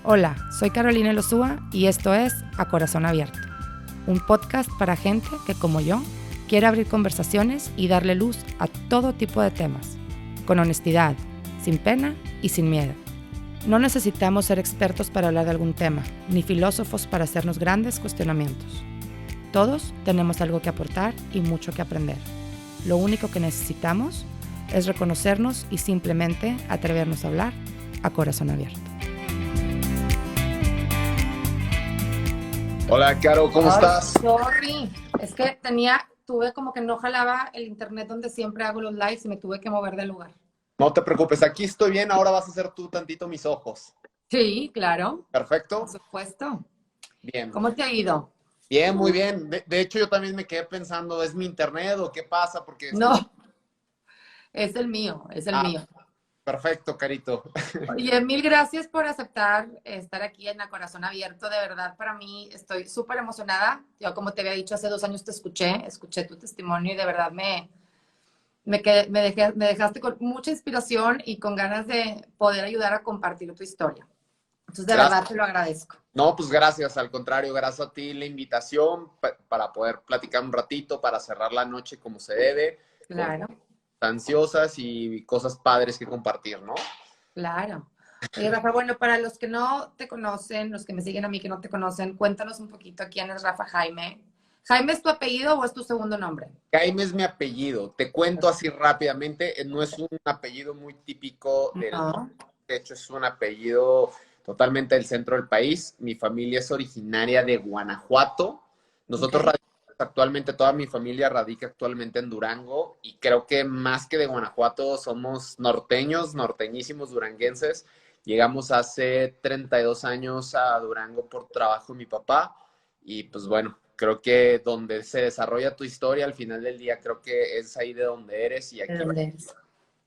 Hola, soy Carolina Elosúa y esto es A Corazón Abierto, un podcast para gente que, como yo, quiere abrir conversaciones y darle luz a todo tipo de temas, con honestidad, sin pena y sin miedo. No necesitamos ser expertos para hablar de algún tema, ni filósofos para hacernos grandes cuestionamientos. Todos tenemos algo que aportar y mucho que aprender. Lo único que necesitamos es reconocernos y simplemente atrevernos a hablar a corazón abierto. Hola, Caro, ¿cómo estás? Sorry, es que tuve como que no jalaba el internet donde siempre hago los lives y me tuve que mover del lugar. No te preocupes, aquí estoy bien, ahora vas a hacer tú tantito mis ojos. Sí, claro, por ¿Perfecto? supuesto. Bien. ¿Cómo te ha ido? Bien, muy bien. De hecho, yo también me quedé pensando, ¿es mi internet o qué pasa? Porque escucho... No, es el mío, es el Ah, mío. perfecto, Carito. Oye, mil gracias por aceptar estar aquí en A Corazón Abierto. De verdad, para mí estoy súper emocionada. Yo, como te había dicho, hace 2 años te escuché tu testimonio y de verdad me dejaste con mucha inspiración y con ganas de poder ayudar a compartir tu historia. Entonces, de Gracias. verdad, te lo agradezco. No, pues gracias, al contrario, gracias a ti la invitación para poder platicar un ratito, para cerrar la noche como se debe, con Claro, ansiosas y cosas padres que compartir, ¿no? claro. Oye, Rafa, bueno, para los que no te conocen, los que me siguen a mí que no te conocen, cuéntanos un poquito quién es Rafa Jaime. ¿Jaime es tu apellido o es tu segundo nombre? Jaime es mi apellido. Te cuento así rápidamente, no es un apellido muy típico del No. norte, de hecho es un apellido totalmente del centro del país. Mi familia es originaria de Guanajuato. Nosotros Ok. actualmente, toda mi familia radica actualmente en Durango y creo que más que de Guanajuato somos norteños, norteñísimos duranguenses. Llegamos hace 32 años a Durango por trabajo de mi papá y pues bueno, creo que donde se desarrolla tu historia al final del día creo que es ahí de donde eres y ¿De aquí dónde eres?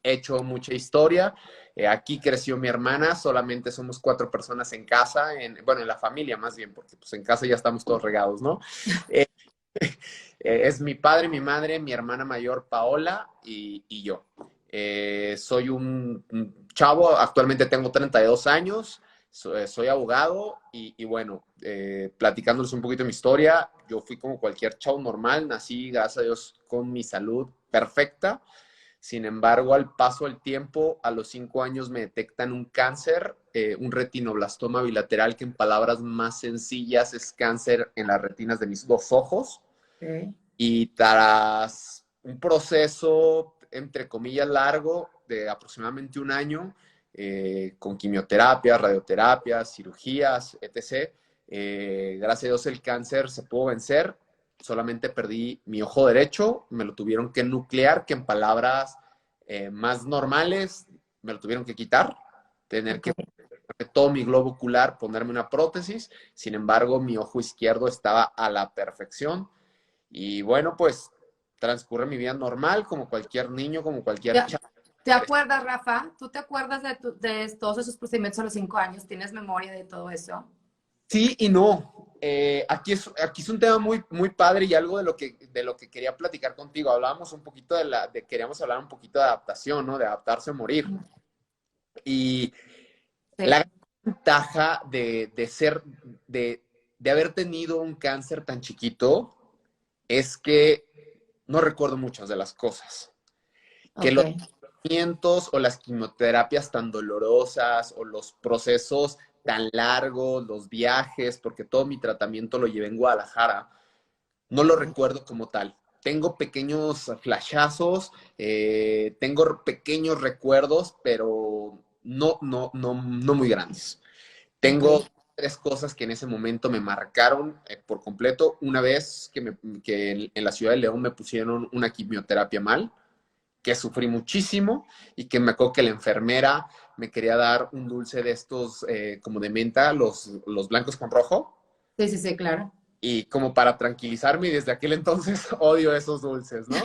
he hecho mucha historia. Aquí creció mi hermana, solamente somos 4 personas en casa, bueno, en la familia más bien, porque pues en casa ya estamos todos regados, ¿no? Eh, es mi padre, mi madre, mi hermana mayor Paola y yo. Soy un chavo, actualmente tengo 32 años, soy abogado y bueno, platicándoles un poquito de mi historia, yo fui como cualquier chavo normal, nací, gracias a Dios, con mi salud perfecta. Sin embargo, al paso del tiempo, a los 5 años me detectan un cáncer, un retinoblastoma bilateral, que en palabras más sencillas es cáncer en las retinas de mis 2 ojos. Okay. Y tras un proceso, entre comillas, largo de aproximadamente un año, con quimioterapia, radioterapia, cirugías, etc., gracias a Dios el cáncer se pudo vencer. Solamente perdí mi ojo derecho, me lo tuvieron que nuclear, que en palabras más normales me lo tuvieron que quitar, tener que Okay. todo mi globo ocular, ponerme una prótesis. Sin embargo, mi ojo izquierdo estaba a la perfección. Y bueno, pues transcurre mi vida normal, como cualquier niño, como cualquier ¿Te, chavo. te acuerdas, Rafa? ¿Tú te acuerdas de todos esos procedimientos a los 5 años? ¿Tienes memoria de todo eso? Sí y no. Aquí es un tema muy, muy padre y algo de lo que quería platicar contigo. Hablábamos un poquito queríamos hablar un poquito de adaptación, ¿no? De adaptarse o morir. Y la Sí. gran ventaja de haber tenido un cáncer tan chiquito es que no recuerdo muchas de las cosas. Que Ok. los tratamientos o las quimioterapias tan dolorosas o los procesos tan largos, los viajes, porque todo mi tratamiento lo llevé en Guadalajara, no lo recuerdo como tal. Tengo pequeños flashazos, tengo pequeños recuerdos, pero no muy grandes. Ok. Tengo 3 cosas que en ese momento me marcaron por completo. Una vez que en la ciudad de León me pusieron una quimioterapia mal, que sufrí muchísimo y que me acuerdo que la enfermera me quería dar un dulce de estos como de menta, los blancos con rojo, Sí, sí, sí, claro. y como para tranquilizarme y desde aquel entonces odio esos dulces, ¿no?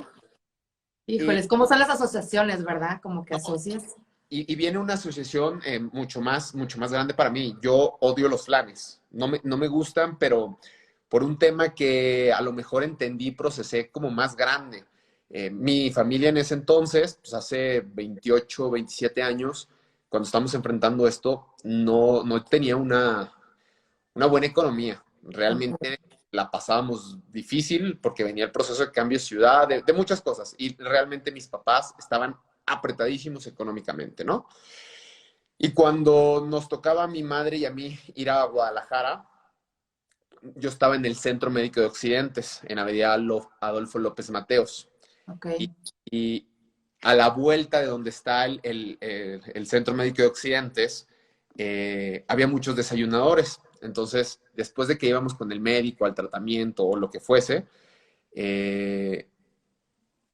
Y, Híjoles, ¿cómo son las asociaciones, verdad? Como que asocias. y viene una asociación mucho más grande para mí. Yo odio los flanes, no me gustan, pero por un tema que a lo mejor entendí, procesé como más grande. Mi familia en ese entonces, pues hace 28, 27 años, cuando estamos enfrentando esto, no tenía una buena economía. Realmente la pasábamos difícil porque venía el proceso de cambio de ciudad, de muchas cosas. Y realmente mis papás estaban apretadísimos económicamente, ¿no? Y cuando nos tocaba a mi madre y a mí ir a Guadalajara, yo estaba en el Centro Médico de Occidentes, en Avenida Adolfo López Mateos. Ok. Y a la vuelta de donde está el Centro Médico de Occidentes, había muchos desayunadores. Entonces, después de que íbamos con el médico al tratamiento o lo que fuese,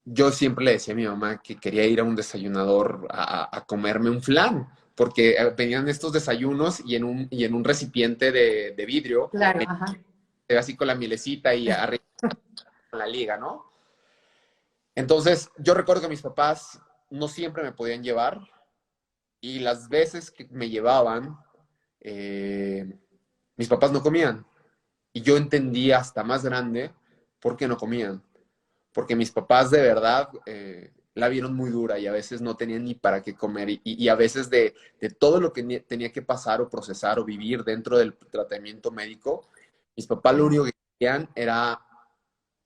yo siempre le decía a mi mamá que quería ir a un desayunador a comerme un flan, porque venían estos desayunos y en un recipiente de vidrio, Claro, ajá. así con la mielecita y arriba con la liga, ¿no? Entonces, yo recuerdo que mis papás no siempre me podían llevar y las veces que me llevaban, mis papás no comían. Y yo entendí hasta más grande por qué no comían. Porque mis papás de verdad la vieron muy dura y a veces no tenían ni para qué comer. Y a veces de todo lo que tenía que pasar o procesar o vivir dentro del tratamiento médico, mis papás lo único que querían era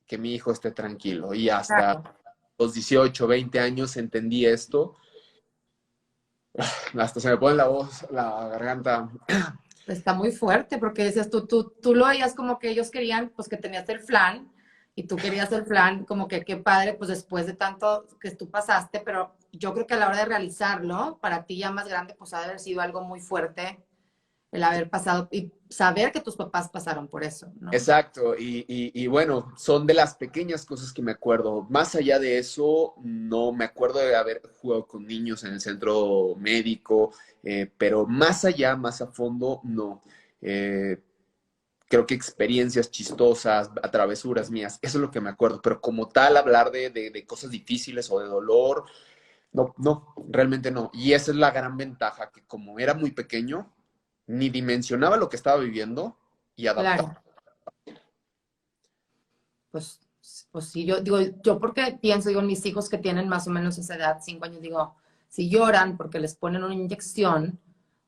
que mi hijo esté tranquilo. Y hasta Claro. los 18, 20 años entendí esto. Hasta se me pone la voz, la garganta. Está muy fuerte porque decías tú lo veías como que ellos querían, pues que tenías el flan y tú querías el flan, como que qué padre, pues después de tanto que tú pasaste, pero yo creo que a la hora de realizarlo, para ti ya más grande, pues ha de haber sido algo muy fuerte el haber pasado y saber que tus papás pasaron por eso, ¿no? Exacto, y bueno, son de las pequeñas cosas que me acuerdo. Más allá de eso, no me acuerdo de haber jugado con niños en el centro médico, pero más allá, más a fondo, no. Creo que experiencias chistosas, travesuras mías, eso es lo que me acuerdo, pero como tal, hablar de cosas difíciles o de dolor, no, realmente no. Y esa es la gran ventaja, que como era muy pequeño, ni dimensionaba lo que estaba viviendo y adaptaba. Claro. Pues, pues sí, yo digo, yo porque pienso, digo, en mis hijos que tienen más o menos esa edad, 5 años, digo, si lloran porque les ponen una inyección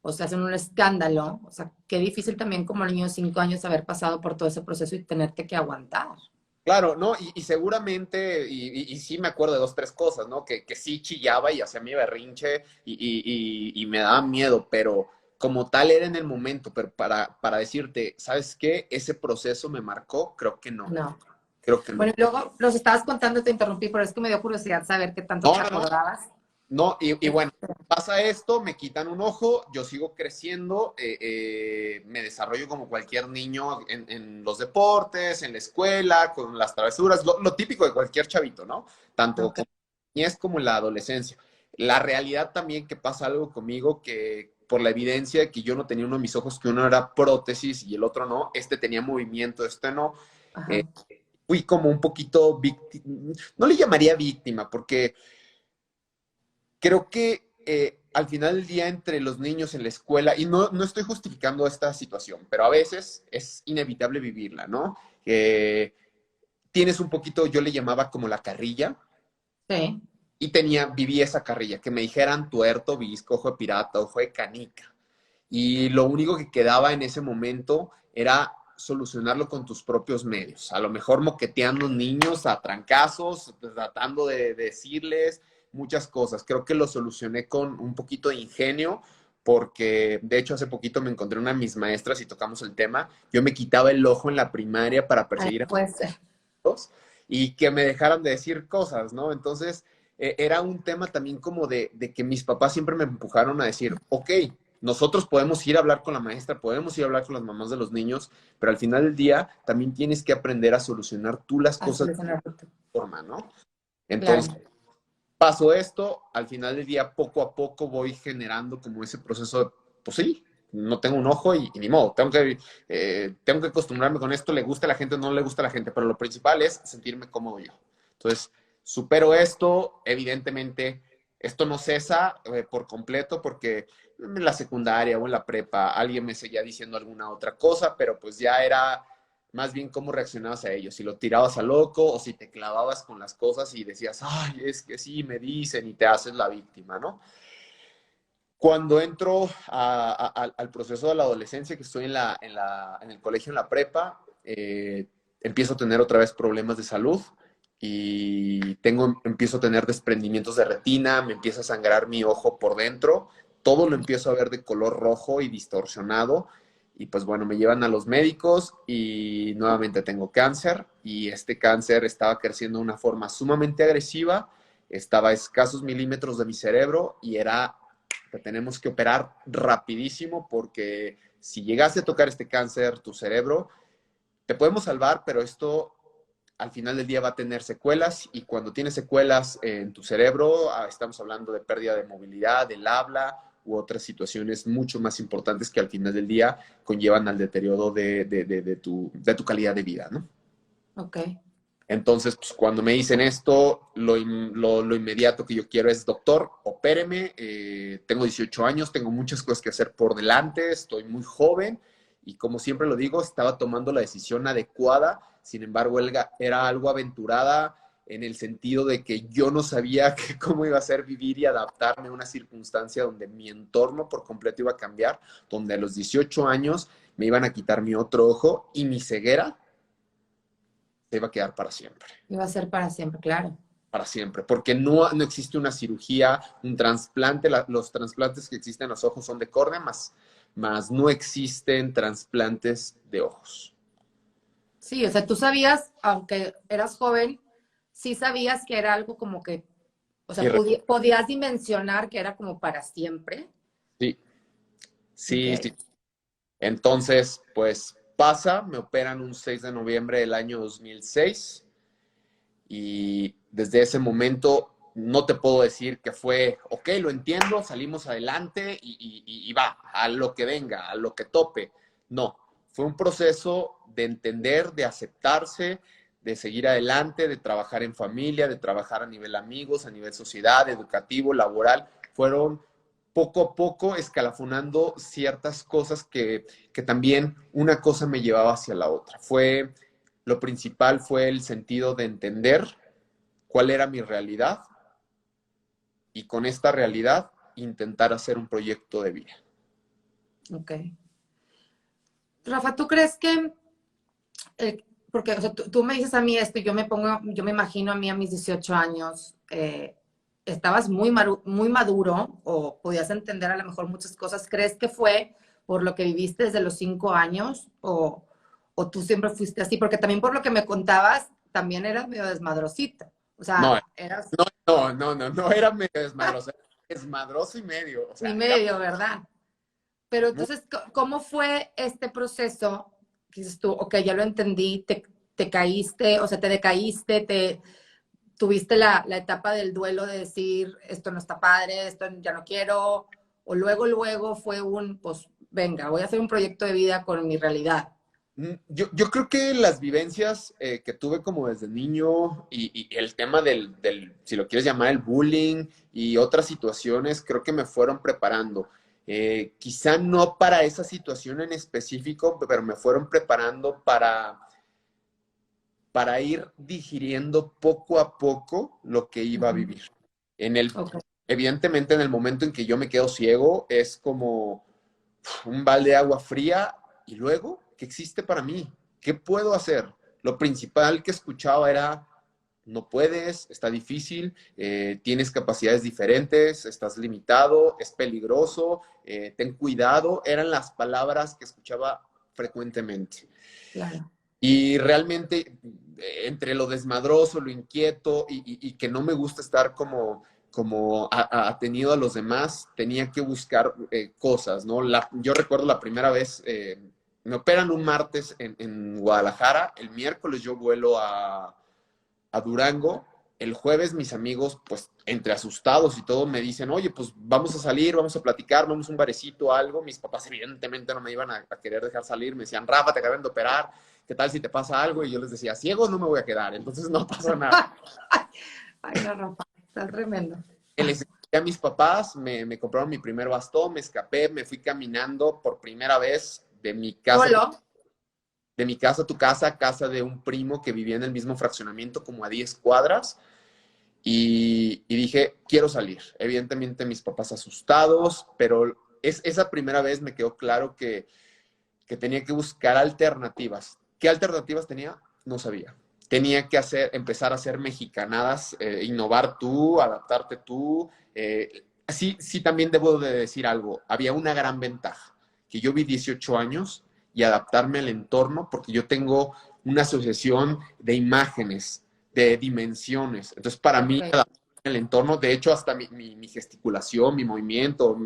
o se hacen un escándalo, o sea, qué difícil también como niño de 5 años haber pasado por todo ese proceso y tenerte que aguantar. Claro, ¿no? Y seguramente, y sí me acuerdo de dos, tres cosas, ¿no? Que sí chillaba y hacía mi berrinche y me daba miedo, pero como tal era en el momento, pero para decirte, ¿sabes qué? Ese proceso me marcó, creo que no. No. Creo que no. Bueno, y luego los estabas contando, te interrumpí, pero es que me dio curiosidad saber qué tanto te No, no, no. acordabas. No, y bueno, pasa esto, me quitan un ojo, yo sigo creciendo, me desarrollo como cualquier niño en los deportes, en la escuela, con las travesuras, lo típico de cualquier chavito, ¿no? Tanto Ok. como en la niñez como en la adolescencia. La realidad también que pasa algo conmigo que por la evidencia de que yo no tenía uno de mis ojos, que uno era prótesis y el otro no, este tenía movimiento, este no, Ajá. eh, fui como un poquito víctima, no le llamaría víctima, porque creo que al final del día entre los niños en la escuela, y no estoy justificando esta situación, pero a veces es inevitable vivirla, ¿no? Tienes un poquito, yo le llamaba como la carrilla, Sí. y viví esa carrilla, que me dijeran tuerto, visco, ojo de pirata, ojo de canica. Y lo único que quedaba en ese momento era solucionarlo con tus propios medios. A lo mejor moqueteando niños a trancazos, tratando de decirles muchas cosas. Creo que lo solucioné con un poquito de ingenio, porque de hecho hace poquito me encontré una de mis maestras y tocamos el tema. Yo me quitaba el ojo en la primaria para Ay, perseguir a puede ser. todos y que me dejaran de decir cosas, ¿no? Entonces, era un tema también como de que mis papás siempre me empujaron a decir, ok, nosotros podemos ir a hablar con la maestra, podemos ir a hablar con las mamás de los niños, pero al final del día también tienes que aprender a solucionar tú las A cosas de solucionar tú. forma, ¿no? Entonces, Claro. paso esto, al final del día, poco a poco voy generando como ese proceso de, pues sí, no tengo un ojo y ni modo, tengo que acostumbrarme con esto, le gusta a la gente, no le gusta a la gente, pero lo principal es sentirme cómodo yo. Entonces, supero esto, evidentemente, esto no cesa por completo porque en la secundaria o en la prepa alguien me seguía diciendo alguna otra cosa, pero pues ya era más bien cómo reaccionabas a ellos, si lo tirabas a loco o si te clavabas con las cosas y decías, ay, es que sí, me dicen y te haces la víctima, ¿no? Cuando entro al proceso de la adolescencia, que estoy en el colegio, en la prepa, empiezo a tener otra vez problemas de salud y empiezo a tener desprendimientos de retina, me empieza a sangrar mi ojo por dentro, todo lo empiezo a ver de color rojo y distorsionado. Y pues bueno, me llevan a los médicos y nuevamente tengo cáncer y este cáncer estaba creciendo de una forma sumamente agresiva, estaba a escasos milímetros de mi cerebro y te tenemos que operar rapidísimo porque si llegase a tocar este cáncer, tu cerebro, te podemos salvar, pero esto al final del día va a tener secuelas y cuando tienes secuelas en tu cerebro, estamos hablando de pérdida de movilidad, del habla u otras situaciones mucho más importantes que al final del día conllevan al deterioro de tu calidad de vida, ¿no? Ok. Entonces, pues, cuando me dicen esto, lo inmediato que yo quiero es, doctor, opéreme, tengo 18 años, tengo muchas cosas que hacer por delante, estoy muy joven y como siempre lo digo, estaba tomando la decisión adecuada, sin embargo, era algo aventurada en el sentido de que yo no sabía cómo iba a ser vivir y adaptarme a una circunstancia donde mi entorno por completo iba a cambiar, donde a los 18 años me iban a quitar mi otro ojo y mi ceguera se iba a quedar para siempre. Iba a ser para siempre, claro. Para siempre, porque no existe una cirugía, un trasplante, los trasplantes que existen en los ojos son de córnea, más no existen trasplantes de ojos. Sí, o sea, tú sabías, aunque eras joven, sí sabías que era algo como que, o sea, podías dimensionar que era como para siempre. Sí, sí, Okay. sí. Entonces, pues pasa, me operan un 6 de noviembre del año 2006 y desde ese momento no te puedo decir que fue, ok, lo entiendo, salimos adelante y va, a lo que venga, a lo que tope. No, fue un proceso de entender, de aceptarse, de seguir adelante, de trabajar en familia, de trabajar a nivel amigos, a nivel sociedad, educativo, laboral. Fueron poco a poco escalafonando ciertas cosas que también una cosa me llevaba hacia la otra. Lo principal fue el sentido de entender cuál era mi realidad y con esta realidad intentar hacer un proyecto de vida. Ok. Rafa, ¿tú crees que, porque o sea, tú me dices a mí esto y yo me imagino a mí a mis 18 años, estabas muy maduro o podías entender a lo mejor muchas cosas. ¿Crees que fue por lo que viviste desde los 5 años o tú siempre fuiste así? Porque también por lo que me contabas, también eras medio desmadrosita. O No, sea, eras no era medio desmadroso, era desmadroso y medio. O y sea, medio, ¿verdad? Pero muy, entonces, ¿cómo fue este proceso? Que dices tú, ok, ya lo entendí, te caíste, o sea, te decaíste, tuviste la etapa del duelo de decir, esto no está padre, esto ya no quiero, o luego fue pues, venga, voy a hacer un proyecto de vida con mi realidad. yo creo que las vivencias que tuve como desde niño y el tema si lo quieres llamar el bullying y otras situaciones, creo que me fueron preparando. Quizá no para esa situación en específico, pero me fueron preparando para ir digiriendo poco a poco lo que iba a vivir. Okay. Evidentemente, en el momento en que yo me quedo ciego, es como un balde de agua fría y luego, ¿qué existe para mí? ¿Qué puedo hacer? Lo principal que escuchaba era, no puedes, está difícil, tienes capacidades diferentes, estás limitado, es peligroso, ten cuidado, eran las palabras que escuchaba frecuentemente. Claro. Y realmente, entre lo desmadroso, lo inquieto y que no me gusta estar como atenido a los demás, tenía que buscar cosas, ¿no? Yo recuerdo la primera vez, me operan un martes en Guadalajara, el miércoles yo vuelo a Durango, el jueves mis amigos, pues entre asustados y todo, me dicen, oye, pues vamos a salir, vamos a platicar, vamos a un barecito, algo. Mis papás evidentemente no me iban a querer dejar salir, me decían, Rafa, te acaban de operar, ¿qué tal si te pasa algo? Y yo les decía, ciego no me voy a quedar, entonces no pasa nada. Ay, no, Rafa, está tremendo. Les expliqué a mis papás, me compraron mi primer bastón, me escapé, me fui caminando por primera vez de mi casa. ¿Solo? De mi casa a tu casa, casa de un primo que vivía en el mismo fraccionamiento, como a 10 cuadras. y dije, quiero salir. Evidentemente mis papás asustados, pero esa primera vez me quedó claro que tenía que buscar alternativas. ¿Qué alternativas tenía? No sabía. Tenía que empezar a hacer mexicanadas, innovar tú, adaptarte tú. Sí, sí, también debo de decir algo. Había una gran ventaja, que yo vi 18 años y adaptarme al entorno, porque yo tengo una asociación de imágenes, de dimensiones. Entonces, para mí, Ok, adaptarme al entorno, de hecho, hasta mi gesticulación, mi movimiento,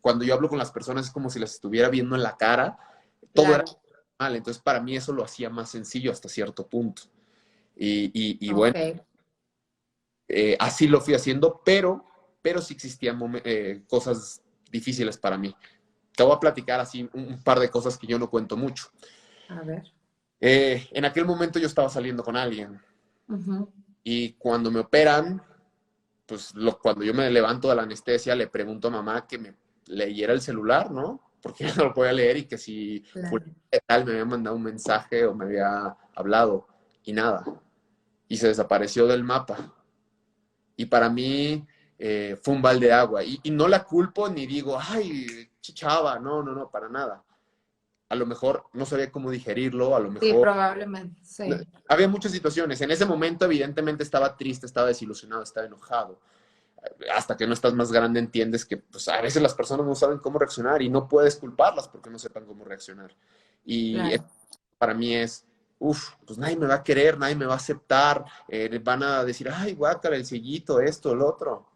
cuando yo hablo con las personas es como si las estuviera viendo en la cara. Todo era claro. mal. Entonces, para mí eso lo hacía más sencillo hasta cierto punto. Y bueno, Ok. así lo fui haciendo, pero sí existían cosas difíciles para mí. Te voy a platicar así un par de cosas que yo no cuento mucho. A ver. En aquel momento yo estaba saliendo con alguien Ujú. y cuando me operan, pues cuando yo me levanto de la anestesia le pregunto a mamá que me leyera el celular, ¿no? Porque yo no lo podía leer y que si Claro. tal me había mandado un mensaje o me había hablado y nada. Y se desapareció del mapa. Y para mí fue un balde de agua. Y no la culpo ni digo, ay, chichaba, no, no, no, para nada. A lo mejor no sabía cómo digerirlo, a lo Sí, mejor probablemente, sí. había muchas situaciones. En ese momento, evidentemente, estaba triste, estaba desilusionado, estaba enojado. Hasta que no estás más grande entiendes que pues, a veces las personas no saben cómo reaccionar y no puedes culparlas porque no sepan cómo reaccionar. Y Claro. para mí es, uff, pues nadie me va a querer, nadie me va a aceptar, van a decir, ay, guácala, el sellito, esto, el otro.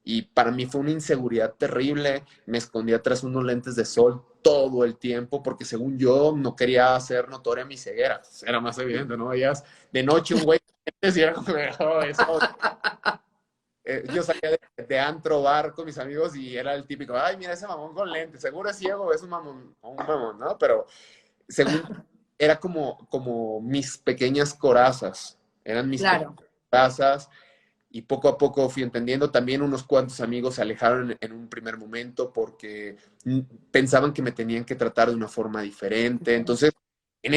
Y para mí fue una inseguridad terrible, me escondía tras unos lentes de sol todo el tiempo porque según yo no quería hacer notoria mi ceguera. Era más evidente, ¿no? Veías de noche un güey con lentes y era como, oh, eso. Yo salía de antro, bar con mis amigos y era el típico, ay, mira ese mamón con lentes, seguro es ciego, es un mamón, ¿no? Pero según era como mis pequeñas corazas, eran mis pequeñas Claro. corazas y poco a poco fui entendiendo. También unos cuantos amigos se alejaron en un primer momento porque pensaban que me tenían que tratar de una forma diferente. Entonces, en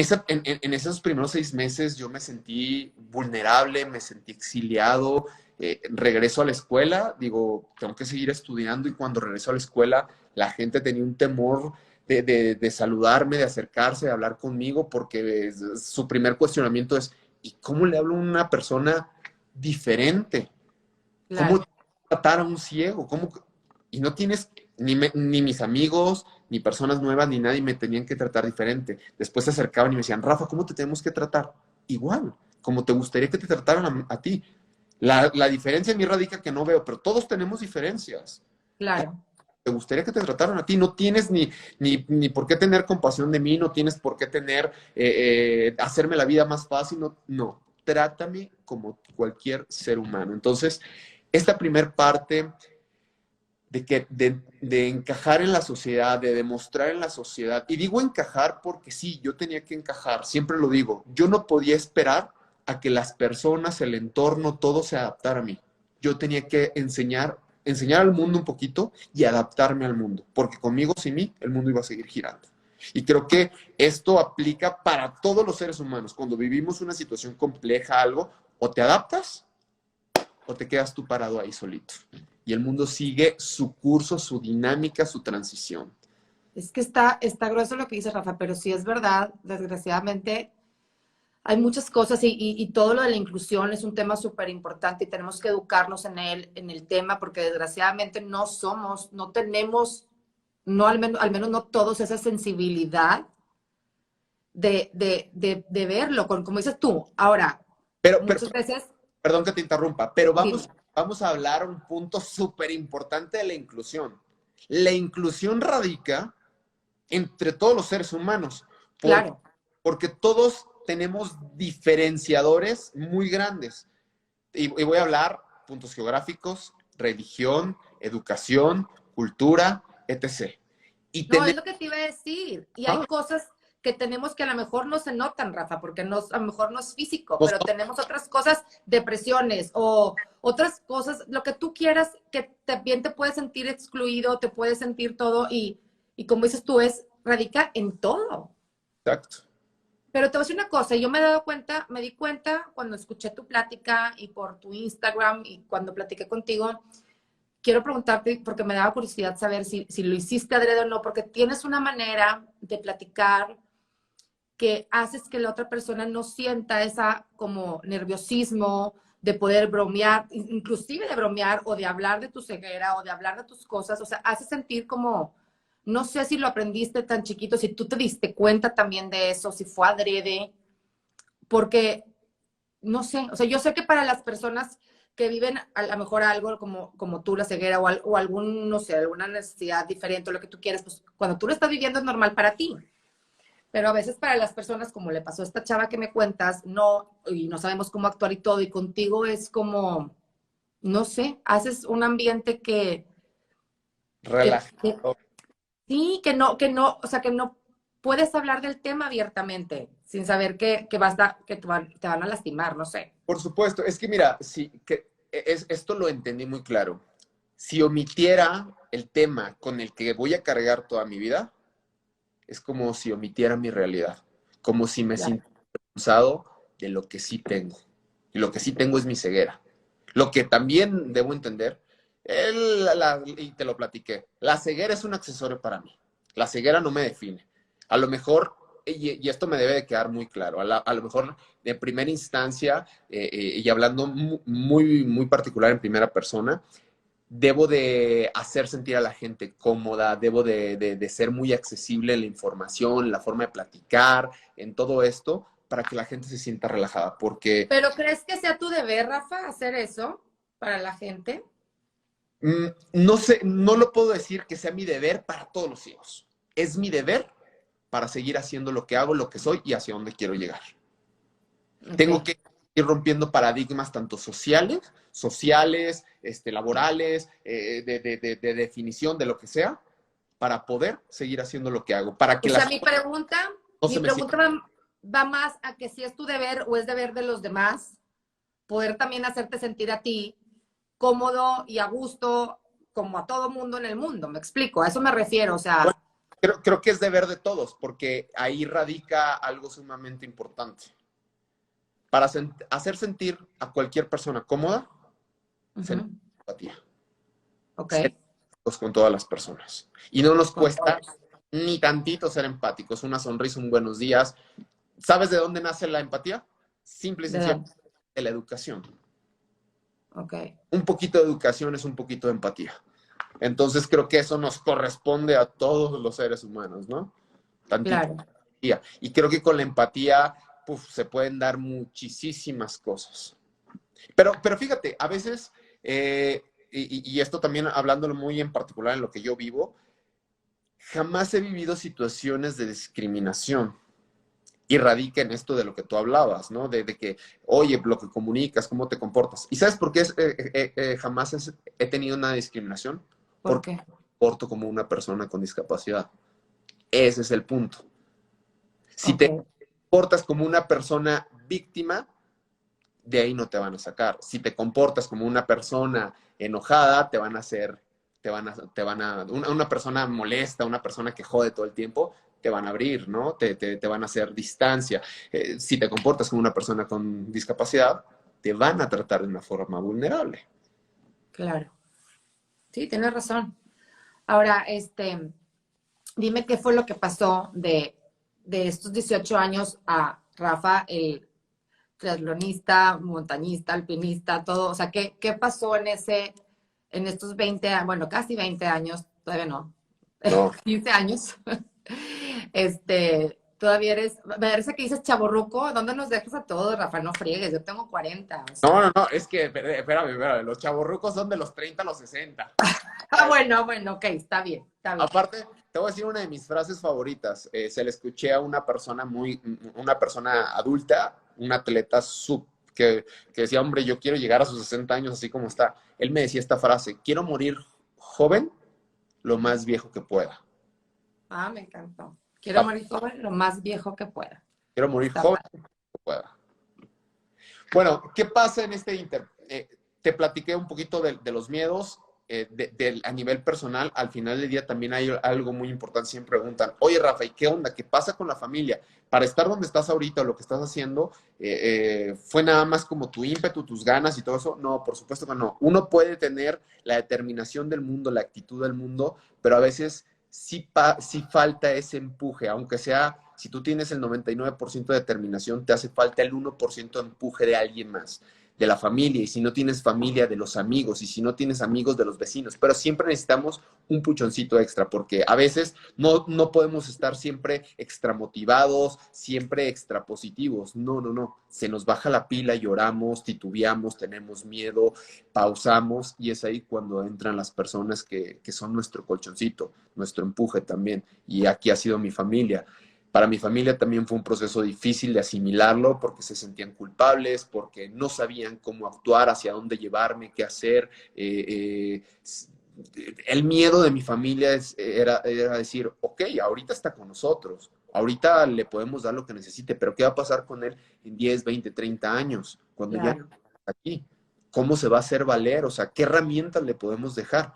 esos primeros 6 meses yo me sentí vulnerable, me sentí exiliado. Regreso a la escuela, digo, tengo que seguir estudiando y cuando regreso a la escuela la gente tenía un temor de saludarme, de acercarse, de hablar conmigo, porque su primer cuestionamiento es, ¿y cómo le hablo a una persona diferente? ¿Cómo Claro. tratar a un ciego? Y no tienes, ni mis amigos, ni personas nuevas, ni nadie me tenían que tratar diferente. Después se acercaban y me decían, Rafa, ¿cómo te tenemos que tratar? Igual, como te gustaría que te trataran a ti. La diferencia en mí radica que no veo, pero todos tenemos diferencias. Claro. Te gustaría que te trataran a ti, no tienes ni por qué tener compasión de mí, no tienes por qué hacerme la vida más fácil, no, no, trátame como cualquier ser humano. Entonces, esta primer parte de encajar en la sociedad, de demostrar en la sociedad, y digo encajar porque sí, yo tenía que encajar, siempre lo digo, yo no podía esperar a que las personas, el entorno, todo se adaptara a mí. Yo tenía que enseñar al mundo un poquito y adaptarme al mundo, porque conmigo, sin mí, el mundo iba a seguir girando. Y creo que esto aplica para todos los seres humanos. Cuando vivimos una situación compleja, algo, o te adaptas o te quedas tú parado ahí solito. Y el mundo sigue su curso, su dinámica, su transición. Es que está grueso lo que dice Rafa, pero sí es verdad, desgraciadamente hay muchas cosas y todo lo de la inclusión es un tema súper importante y tenemos que educarnos en el tema, porque desgraciadamente no somos, no tenemos, no al menos no todos esa sensibilidad de verlo, como dices tú. Ahora, Pero, muchas veces, perdón que te interrumpa, pero dime, vamos a hablar un punto súper importante de la inclusión. La inclusión radica entre todos los seres humanos, porque, claro, porque todos tenemos diferenciadores muy grandes. Y voy a hablar puntos geográficos, religión, educación, cultura, etc. Y no, es tenemos, lo que te iba a decir. Y hay cosas que tenemos que a lo mejor no se notan, Rafa, porque no, a lo mejor no es físico, pero tenemos otras cosas, depresiones o otras cosas, lo que tú quieras, que también te puedes sentir excluido, te puedes sentir todo y como dices tú, radica en todo. exacto. Pero te voy a decir una cosa, yo me di cuenta cuando escuché tu plática y por tu Instagram y cuando platiqué contigo, quiero preguntarte, porque me daba curiosidad saber si lo hiciste adrede o no, porque tienes una manera de platicar que haces que la otra persona no sienta esa como nerviosismo de poder bromear, inclusive de bromear o de hablar de tu ceguera o de hablar de tus cosas, o sea, hace sentir como, no sé si lo aprendiste tan chiquito, si tú te diste cuenta también de eso, si fue adrede, porque, no sé, o sea, yo sé que para las personas que viven a lo mejor algo como tú, la ceguera, o algún, no sé, alguna necesidad diferente o lo que tú quieres, pues cuando tú lo estás viviendo es normal para ti. Pero a veces para las personas, como le pasó a esta chava que me cuentas, no, y no sabemos cómo actuar y todo, y contigo es como, no sé, haces un ambiente que Relajado. sí, o sea, que no puedes hablar del tema abiertamente, sin saber que te van a lastimar, no sé. Por supuesto, es que mira, sí, esto lo entendí muy claro. Si omitiera el tema con el que voy a cargar toda mi vida, es como si omitiera mi realidad, como si me Claro. sintiera avergonzado de lo que sí tengo. Y lo que sí tengo es mi ceguera. Lo que también debo entender, y te lo platiqué, la ceguera es un accesorio para mí. La ceguera no me define. A lo mejor, y esto me debe de quedar muy claro, a lo mejor de primera instancia, y hablando muy particular en primera persona, debo de hacer sentir a la gente cómoda, debo de ser muy accesible en la información, la forma de platicar, en todo esto, para que la gente se sienta relajada, porque ¿Pero crees que sea tu deber, Rafa, hacer eso para la gente? no sé, no lo puedo decir que sea mi deber para todos los hijos. Es mi deber para seguir haciendo lo que hago, lo que soy y hacia dónde quiero llegar. Tengo Ok. que ir rompiendo paradigmas tanto sociales, laborales, de definición, de lo que sea, para poder seguir haciendo lo que hago, para O que sea, las cosas no mi se me pregunta sientan. va más a que si es tu deber o es deber de los demás, poder también hacerte sentir a ti cómodo y a gusto, como a todo mundo en el mundo. Me explico, a eso me refiero. O Bueno, sea, creo que es deber de todos, porque ahí radica algo sumamente importante. Para hacer sentir a cualquier persona cómoda, se uh-huh. necesita empatía. Ok, Ser empáticos con todas las personas. Y no nos con cuesta todos. ni tantito ser empáticos. Una sonrisa, un buenos días. ¿Sabes de dónde nace la empatía? Simple y ¿De sencillamente dónde? de la educación. Ok, Un poquito de educación es un poquito de empatía. Entonces creo que eso nos corresponde a todos los seres humanos, ¿no? Tantito claro. de empatía. Y creo que con la empatía se pueden dar muchísimas cosas. Pero fíjate, a veces, y esto también hablándolo muy en particular en lo que yo vivo, jamás he vivido situaciones de discriminación. Y radica en esto de lo que tú hablabas, ¿no? De que, oye, lo que comunicas, cómo te comportas. ¿Y sabes por qué jamás he tenido una discriminación? ¿Por Porque qué? me comporto como una persona con discapacidad. Ese es el punto. Si Ok. te comportas como una persona víctima, de ahí no te van a sacar. Si te comportas como una persona enojada, te van a hacer, una persona molesta, una persona que jode todo el tiempo, te van a abrir, ¿no? Te van a hacer distancia. Si te comportas como una persona con discapacidad, te van a tratar de una forma vulnerable. Claro. Sí, tienes razón. Ahora, dime qué fue lo que pasó de estos 18 años a Rafa, el triatlonista, montañista, alpinista, todo. O sea, ¿qué pasó en estos 20 años, bueno, casi 20 años, todavía no, No, 15 años? Todavía me parece que dices chaborruco. ¿Dónde nos dejas a todos, Rafa? No friegues, yo tengo 40, o sea. no, es que, espérame, los chavorrucos son de los 30 a los 60. Bueno, ok, está bien, está bien. Aparte, te voy a decir una de mis frases favoritas. Se le escuché a una persona adulta, un atleta que decía, hombre, yo quiero llegar a sus 60 años así como está. Él me decía esta frase, quiero morir joven lo más viejo que pueda. Ah, me encantó. Quiero Está- morir joven lo más viejo que pueda. Quiero morir Está joven padre. que pueda. Bueno, ¿qué pasa en este inter? Te platiqué un poquito de los miedos. a nivel personal, al final del día también hay algo muy importante. Siempre preguntan, oye, Rafa, ¿y qué onda? ¿Qué pasa con la familia? Para estar donde estás ahorita o lo que estás haciendo, ¿fue nada más como tu ímpetu, tus ganas y todo eso? No, por supuesto que no. Uno puede tener la determinación del mundo, la actitud del mundo, pero a veces sí falta ese empuje, aunque sea, si tú tienes el 99% de determinación, te hace falta el 1% de empuje de alguien más, de la familia, y si no tienes familia, de los amigos, y si no tienes amigos, de los vecinos. Pero siempre necesitamos un puchoncito extra, porque a veces no podemos estar siempre extra motivados, siempre extra positivos. No. Se nos baja la pila, lloramos, titubeamos, tenemos miedo, pausamos, y es ahí cuando entran las personas que son nuestro colchoncito, nuestro empuje también. Y aquí ha sido mi familia. Para mi familia también fue un proceso difícil de asimilarlo porque se sentían culpables, porque no sabían cómo actuar, hacia dónde llevarme, qué hacer. El miedo de mi familia era decir, ok, ahorita está con nosotros, ahorita le podemos dar lo que necesite, pero ¿qué va a pasar con él en 10, 20, 30 años? Cuando ya no está aquí. ¿Cómo se va a hacer valer? O sea, ¿qué herramientas le podemos dejar?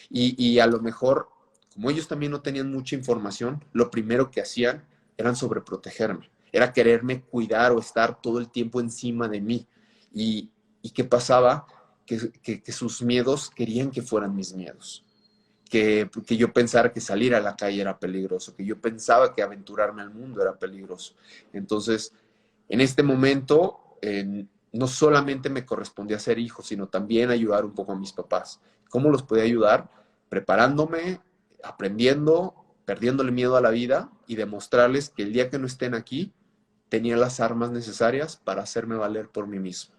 Y a lo mejor, como ellos también no tenían mucha información, lo primero que hacían eran sobreprotegerme, era quererme cuidar o estar todo el tiempo encima de mí. ¿Y qué pasaba? Que sus miedos querían que fueran mis miedos. Que yo pensara que salir a la calle era peligroso, que yo pensaba que aventurarme al mundo era peligroso. Entonces, en este momento, no solamente me correspondía ser hijo, sino también ayudar un poco a mis papás. ¿Cómo los podía ayudar? Preparándome, aprendiendo, perdiéndole miedo a la vida y demostrarles que el día que no estén aquí, tenía las armas necesarias para hacerme valer por mí mismo.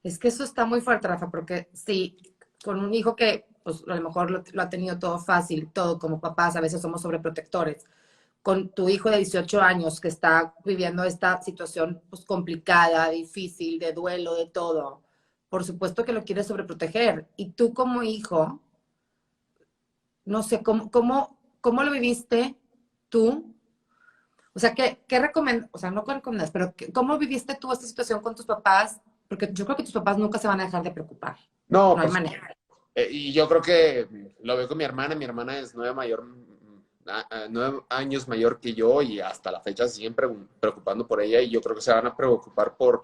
Es que eso está muy fuerte, Rafa, porque sí, con un hijo que pues, a lo mejor lo ha tenido todo fácil, todo como papás, a veces somos sobreprotectores, con tu hijo de 18 años que está viviendo esta situación pues, complicada, difícil, de duelo, de todo, por supuesto que lo quieres sobreproteger. Y tú como hijo, no sé, ¿cómo lo viviste tú? O sea, o sea, no recomiendas, pero ¿cómo viviste tú esta situación con tus papás? Porque yo creo que tus papás nunca se van a dejar de preocupar. No, No hay manera. Y yo creo que lo veo con mi hermana. Mi hermana es 9 años mayor que yo y hasta la fecha se siguen preocupando por ella, y yo creo que se van a preocupar por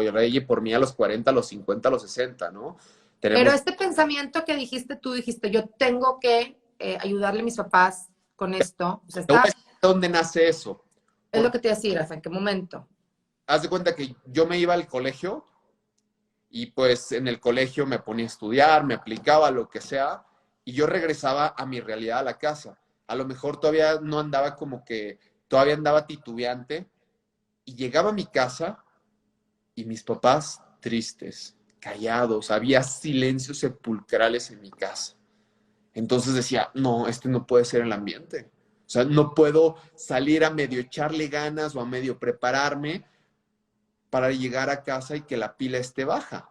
ella y por mí a los 40, a los 50, a los 60, ¿no? Pero este pensamiento que dijiste, tú dijiste, yo tengo que ayudarle a mis papás con esto. O sea, ¿Dónde nace eso? Es lo que te iba a decir, Rafa, ¿en qué momento? Haz de cuenta que yo me iba al colegio y pues en el colegio me ponía a estudiar, me aplicaba lo que sea, y yo regresaba a mi realidad, a la casa. A lo mejor todavía no andaba todavía andaba titubeante, y llegaba a mi casa y mis papás tristes, callados, había silencios sepulcrales en mi casa. Entonces decía, no, este no puede ser el ambiente. O sea, no puedo salir a medio echarle ganas o a medio prepararme para llegar a casa y que la pila esté baja.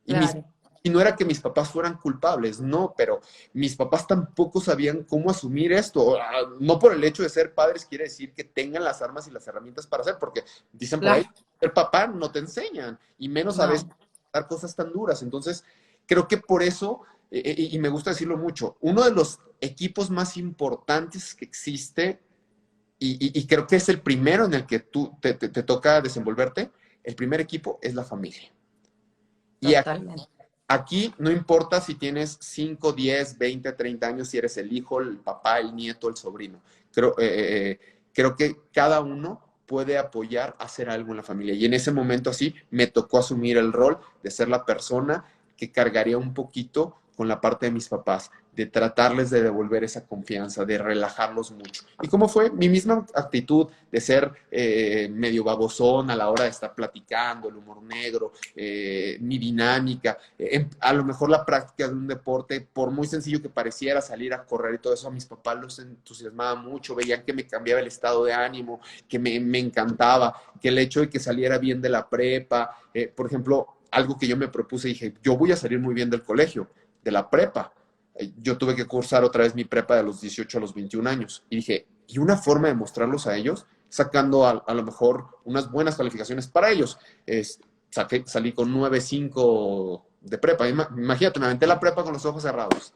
Claro. Y no era que mis papás fueran culpables, no, pero mis papás tampoco sabían cómo asumir esto. No por el hecho de ser padres quiere decir que tengan las armas y las herramientas para hacer, porque dicen por ahí, el papá no te enseñan, y menos a veces dar cosas tan duras. Entonces, creo que por eso, y me gusta decirlo mucho, uno de los equipos más importantes que existe, y creo que es el primero en el que tú te toca desenvolverte, el primer equipo es la familia. Totalmente. Y aquí no importa si tienes 5, 10, 20, 30 años, si eres el hijo, el papá, el nieto, el sobrino. Creo que cada uno puede apoyar a hacer algo en la familia. Y en ese momento así me tocó asumir el rol de ser la persona que cargaría un poquito con la parte de mis papás, de tratarles de devolver esa confianza, de relajarlos mucho. ¿Y cómo fue? Mi misma actitud de ser medio babosón a la hora de estar platicando, el humor negro, mi dinámica, a lo mejor la práctica de un deporte, por muy sencillo que pareciera, salir a correr y todo eso, a mis papás los entusiasmaba mucho, veían que me cambiaba el estado de ánimo, que me encantaba, que el hecho de que saliera bien de la prepa, por ejemplo, algo que yo me propuse, dije, yo voy a salir muy bien del colegio, de la prepa. Yo tuve que cursar otra vez mi prepa de los 18 a los 21 años. Y dije, y una forma de mostrarlos a ellos, sacando a lo mejor unas buenas calificaciones para ellos. Salí con 9.5 de prepa. Imagínate, me aventé la prepa con los ojos cerrados.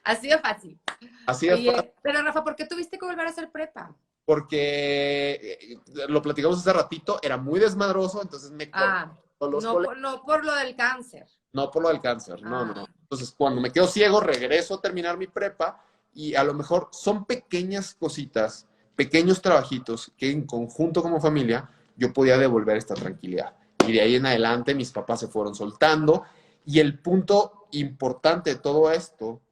Así de fácil. Así de fácil. Pero Rafa, ¿por qué tuviste que volver a hacer prepa? Porque lo platicamos hace ratito, era muy desmadroso, entonces me no por lo del cáncer. No por lo del cáncer, no. Entonces, cuando me quedo ciego, regreso a terminar mi prepa y a lo mejor son pequeñas cositas, pequeños trabajitos que en conjunto como familia yo podía devolver esta tranquilidad. Y de ahí en adelante mis papás se fueron soltando y el punto importante de todo esto,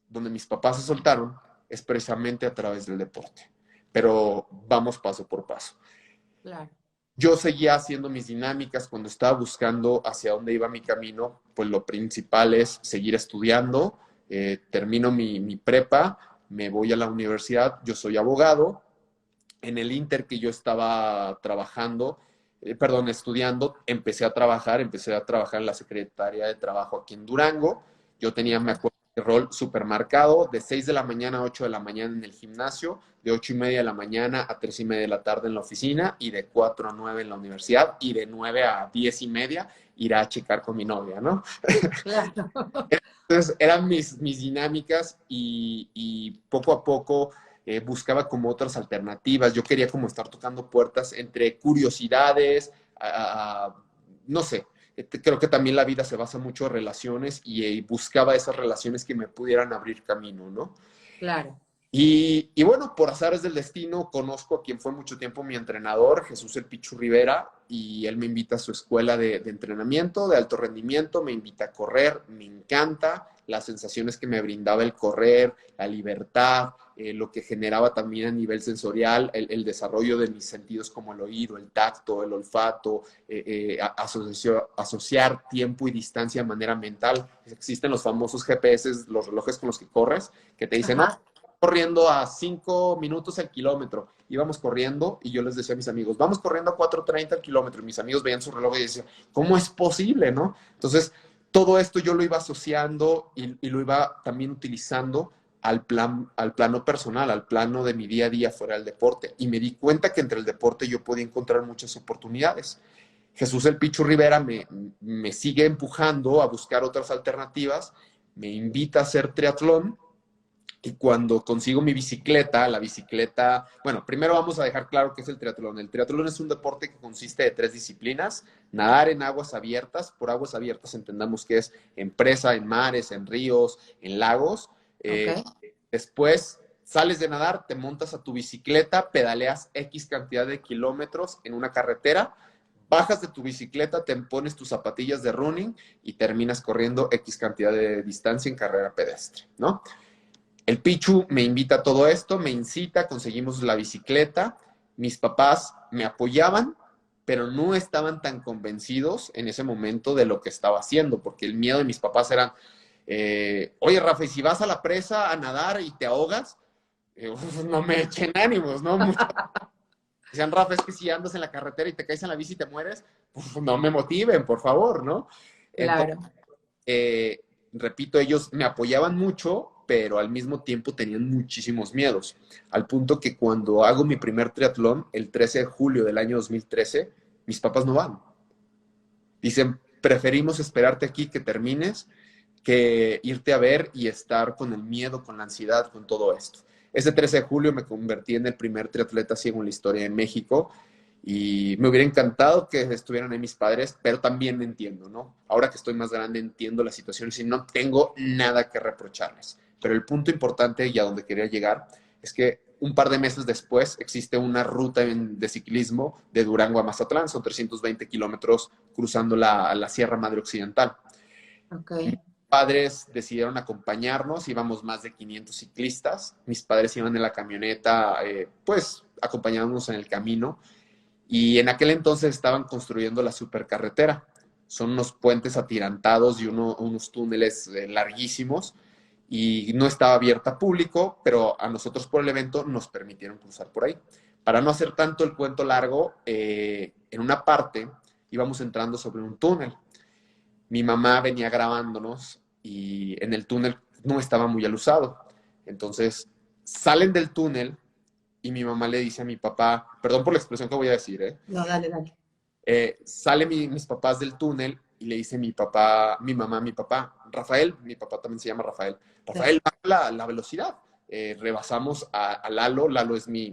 donde mis papás se soltaron, es precisamente a través del deporte. Pero vamos paso por paso. Claro. Yo seguía haciendo mis dinámicas cuando estaba buscando hacia dónde iba mi camino, pues lo principal es seguir estudiando, termino mi prepa, me voy a la universidad, yo soy abogado, en el inter que yo estaba estudiando, empecé a trabajar en la Secretaría de Trabajo aquí en Durango, yo tenía, me acuerdo, el rol supermercado, de 6 de la mañana a 8 de la mañana en el gimnasio, de 8:30 de la mañana a 3:30 de la tarde en la oficina, y de 4 a 9 en la universidad, y de 9 a 10:30 ir a checar con mi novia, ¿no? Claro. Entonces, eran mis dinámicas y poco a poco buscaba como otras alternativas. Yo quería como estar tocando puertas entre curiosidades, no sé. Creo que también la vida se basa mucho en relaciones y buscaba esas relaciones que me pudieran abrir camino, ¿no? Claro. Y bueno, por azares del destino, conozco a quien fue mucho tiempo mi entrenador, Jesús El Pichu Rivera, y él me invita a su escuela de entrenamiento, de alto rendimiento, me invita a correr, me encanta las sensaciones que me brindaba el correr, la libertad, lo que generaba también a nivel sensorial, el desarrollo de mis sentidos como el oído, el tacto, el olfato, asociar tiempo y distancia de manera mental. Existen los famosos GPS, los relojes con los que corres, que te dicen, no, corriendo a 5 minutos al kilómetro. Íbamos corriendo y yo les decía a mis amigos, vamos corriendo a 4:30 al kilómetro. Y mis amigos veían su reloj y decían, ¿cómo es posible, no? Entonces, todo esto yo lo iba asociando y lo iba también utilizando al plano personal, al plano de mi día a día fuera del deporte. Y me di cuenta que entre el deporte yo podía encontrar muchas oportunidades. Jesús El Pichu Rivera me sigue empujando a buscar otras alternativas, me invita a hacer triatlón. Y cuando consigo mi bicicleta, bueno, primero vamos a dejar claro qué es el triatlón. El triatlón es un deporte que consiste de 3 disciplinas. Nadar en aguas abiertas. Por aguas abiertas entendamos que es en presa, en mares, en ríos, en lagos. Okay. Después sales de nadar, te montas a tu bicicleta, pedaleas X cantidad de kilómetros en una carretera, bajas de tu bicicleta, te pones tus zapatillas de running y terminas corriendo X cantidad de distancia en carrera pedestre, ¿no? El Pichu me invita a todo esto, me incita, conseguimos la bicicleta. Mis papás me apoyaban, pero no estaban tan convencidos en ese momento de lo que estaba haciendo, porque el miedo de mis papás era, oye, Rafa, ¿y si vas a la presa a nadar y te ahogas? No me echen ánimos, ¿no? Decían, Rafa, es que si andas en la carretera y te caes en la bici y te mueres, pues no me motiven, por favor, ¿no? Claro. Entonces, repito, ellos me apoyaban mucho, pero al mismo tiempo tenían muchísimos miedos, al punto que cuando hago mi primer triatlón, el 13 de julio del año 2013, mis papás no van. Dicen, preferimos esperarte aquí que termines que irte a ver y estar con el miedo, con la ansiedad, con todo esto. Ese 13 de julio me convertí en el primer triatleta ciego en la historia de México y me hubiera encantado que estuvieran ahí mis padres, pero también entiendo, ¿no? Ahora que estoy más grande entiendo la situación y no tengo nada que reprocharles. Pero el punto importante y a donde quería llegar es que un par de meses después existe una ruta de ciclismo de Durango a Mazatlán, son 320 kilómetros cruzando la Sierra Madre Occidental. Okay. Mis padres decidieron acompañarnos, íbamos más de 500 ciclistas, mis padres iban en la camioneta, pues acompañándonos en el camino, y en aquel entonces estaban construyendo la supercarretera. Son unos puentes atirantados y unos túneles larguísimos, y no estaba abierta a público, pero a nosotros por el evento nos permitieron cruzar por ahí. Para no hacer tanto el cuento largo, en una parte íbamos entrando sobre un túnel. Mi mamá venía grabándonos y en el túnel no estaba muy alusado. Entonces salen del túnel y mi mamá le dice a mi papá, perdón por la expresión que voy a decir, No, dale. Sale mis papás del túnel y le dice mi mamá a mi papá, Rafael, mi papá también se llama Rafael, Rafael, baja la velocidad. Rebasamos a Lalo, Lalo es mi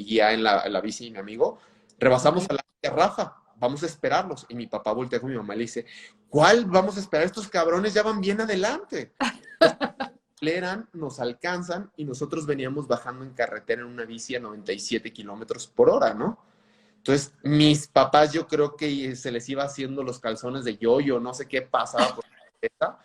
guía en la bici y mi amigo, rebasamos a Rafa, vamos a esperarlos. Y mi papá voltea con mi mamá y le dice, ¿cuál vamos a esperar? Estos cabrones ya van bien adelante. Aceleran, nos alcanzan y nosotros veníamos bajando en carretera en una bici a 97 kilómetros por hora, ¿no? Entonces, mis papás yo creo que se les iba haciendo los calzones de yoyo, no sé qué pasaba por la cabeza.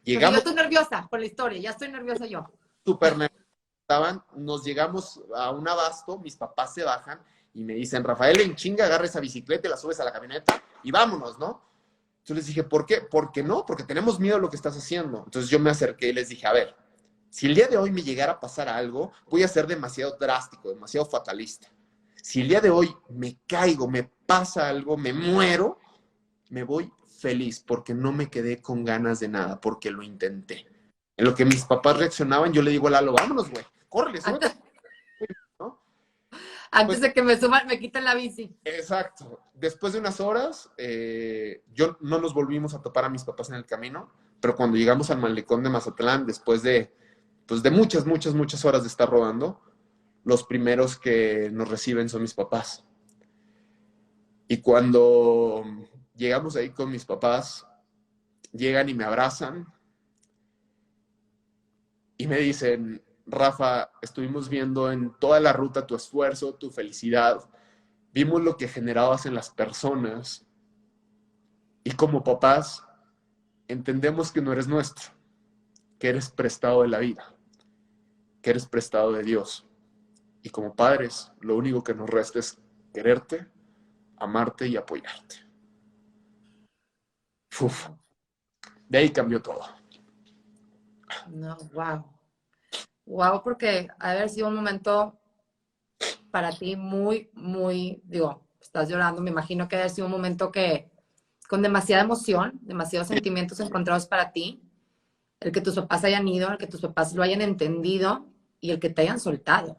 Llegamos... Yo estoy nerviosa por la historia, ya estoy nerviosa yo. Súper nerviosos, nos llegamos a un abasto, mis papás se bajan y me dicen, Rafael, en chinga, agarra esa bicicleta y la subes a la camioneta y vámonos, ¿no? Yo les dije, ¿por qué? Porque no, porque tenemos miedo a lo que estás haciendo. Entonces yo me acerqué y les dije, a ver, si el día de hoy me llegara a pasar algo, voy a ser demasiado drástico, demasiado fatalista. Si el día de hoy me caigo, me pasa algo, me muero, me voy feliz porque no me quedé con ganas de nada, porque lo intenté. En lo que mis papás reaccionaban, yo le digo a Lalo, vámonos, güey, córrele, súbete. ¿No? Antes de que me quiten la bici. Exacto. Después de unas horas, yo no nos volvimos a topar a mis papás en el camino, pero cuando llegamos al malecón de Mazatlán, después de muchas horas de estar rodando, los primeros que nos reciben son mis papás. Y cuando llegamos ahí con mis papás, llegan y me abrazan y me dicen, Rafa, estuvimos viendo en toda la ruta tu esfuerzo, tu felicidad, vimos lo que generabas en las personas y como papás entendemos que no eres nuestro, que eres prestado de la vida, que eres prestado de Dios. Y como padres, lo único que nos resta es quererte, amarte y apoyarte. Uf, de ahí cambió todo. No, wow. Wow, porque ha de haber sido un momento para ti muy, digo, estás llorando, me imagino que ha de haber sido un momento que con demasiada emoción, demasiados sentimientos encontrados para ti, el que tus papás hayan ido, el que tus papás lo hayan entendido y el que te hayan soltado.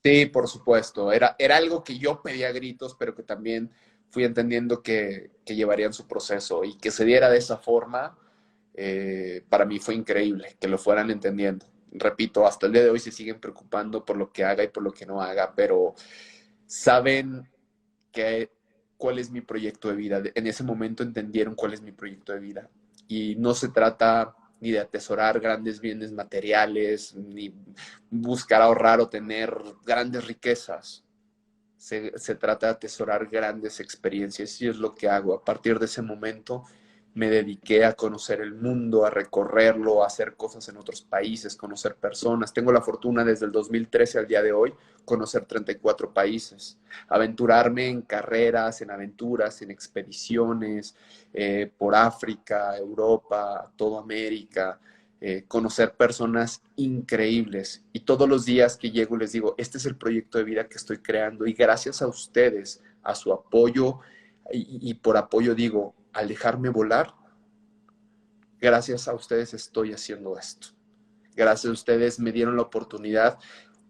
Sí, por supuesto. Era algo que yo pedía a gritos, pero que también fui entendiendo que llevarían su proceso y que se diera de esa forma, para mí fue increíble, que lo fueran entendiendo. Repito, hasta el día de hoy se siguen preocupando por lo que haga y por lo que no haga, pero saben cuál es mi proyecto de vida. En ese momento entendieron cuál es mi proyecto de vida. Y no se trata ni de atesorar grandes bienes materiales, ni buscar ahorrar o tener grandes riquezas. Se trata de atesorar grandes experiencias y es lo que hago. A partir de ese momento me dediqué a conocer el mundo, a recorrerlo, a hacer cosas en otros países, conocer personas. Tengo la fortuna desde el 2013 al día de hoy conocer 34 países, aventurarme en carreras, en aventuras, en expediciones, por África, Europa, toda América, conocer personas increíbles. Y todos los días que llego les digo, este es el proyecto de vida que estoy creando y gracias a ustedes, a su apoyo, y por apoyo digo, al dejarme volar, gracias a ustedes estoy haciendo esto. Gracias a ustedes me dieron la oportunidad,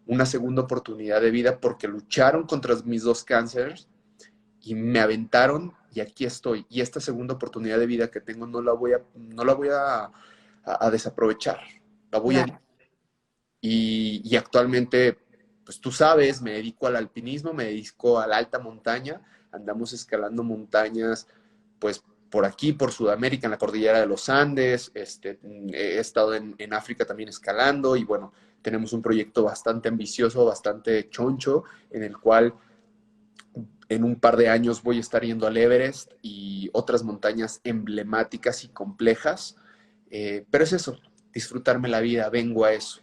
una segunda oportunidad de vida porque lucharon contra mis dos cánceres y me aventaron y aquí estoy. Y esta segunda oportunidad de vida que tengo no la voy a desaprovechar. La voy a... Y actualmente, pues tú sabes, me dedico al alpinismo, me dedico a la alta montaña. Andamos escalando montañas, pues por aquí, por Sudamérica, en la cordillera de los Andes. He estado en África también escalando y bueno, tenemos un proyecto bastante ambicioso, bastante choncho, en el cual en un par de años voy a estar yendo al Everest y otras montañas emblemáticas y complejas. Pero es eso, disfrutarme la vida, vengo a eso.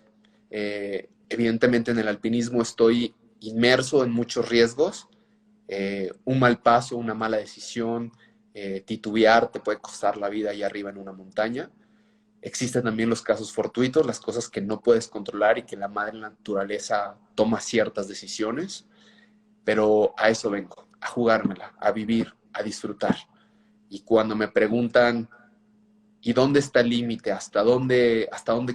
Evidentemente en el alpinismo estoy inmerso en muchos riesgos. Un mal paso, una mala decisión, titubear te puede costar la vida ahí arriba en una montaña. Existen también los casos fortuitos, las cosas que no puedes controlar y que la madre naturaleza toma ciertas decisiones, pero a eso vengo, a jugármela, a vivir, a disfrutar. Y cuando me preguntan, ¿y dónde está el límite? ¿Hasta dónde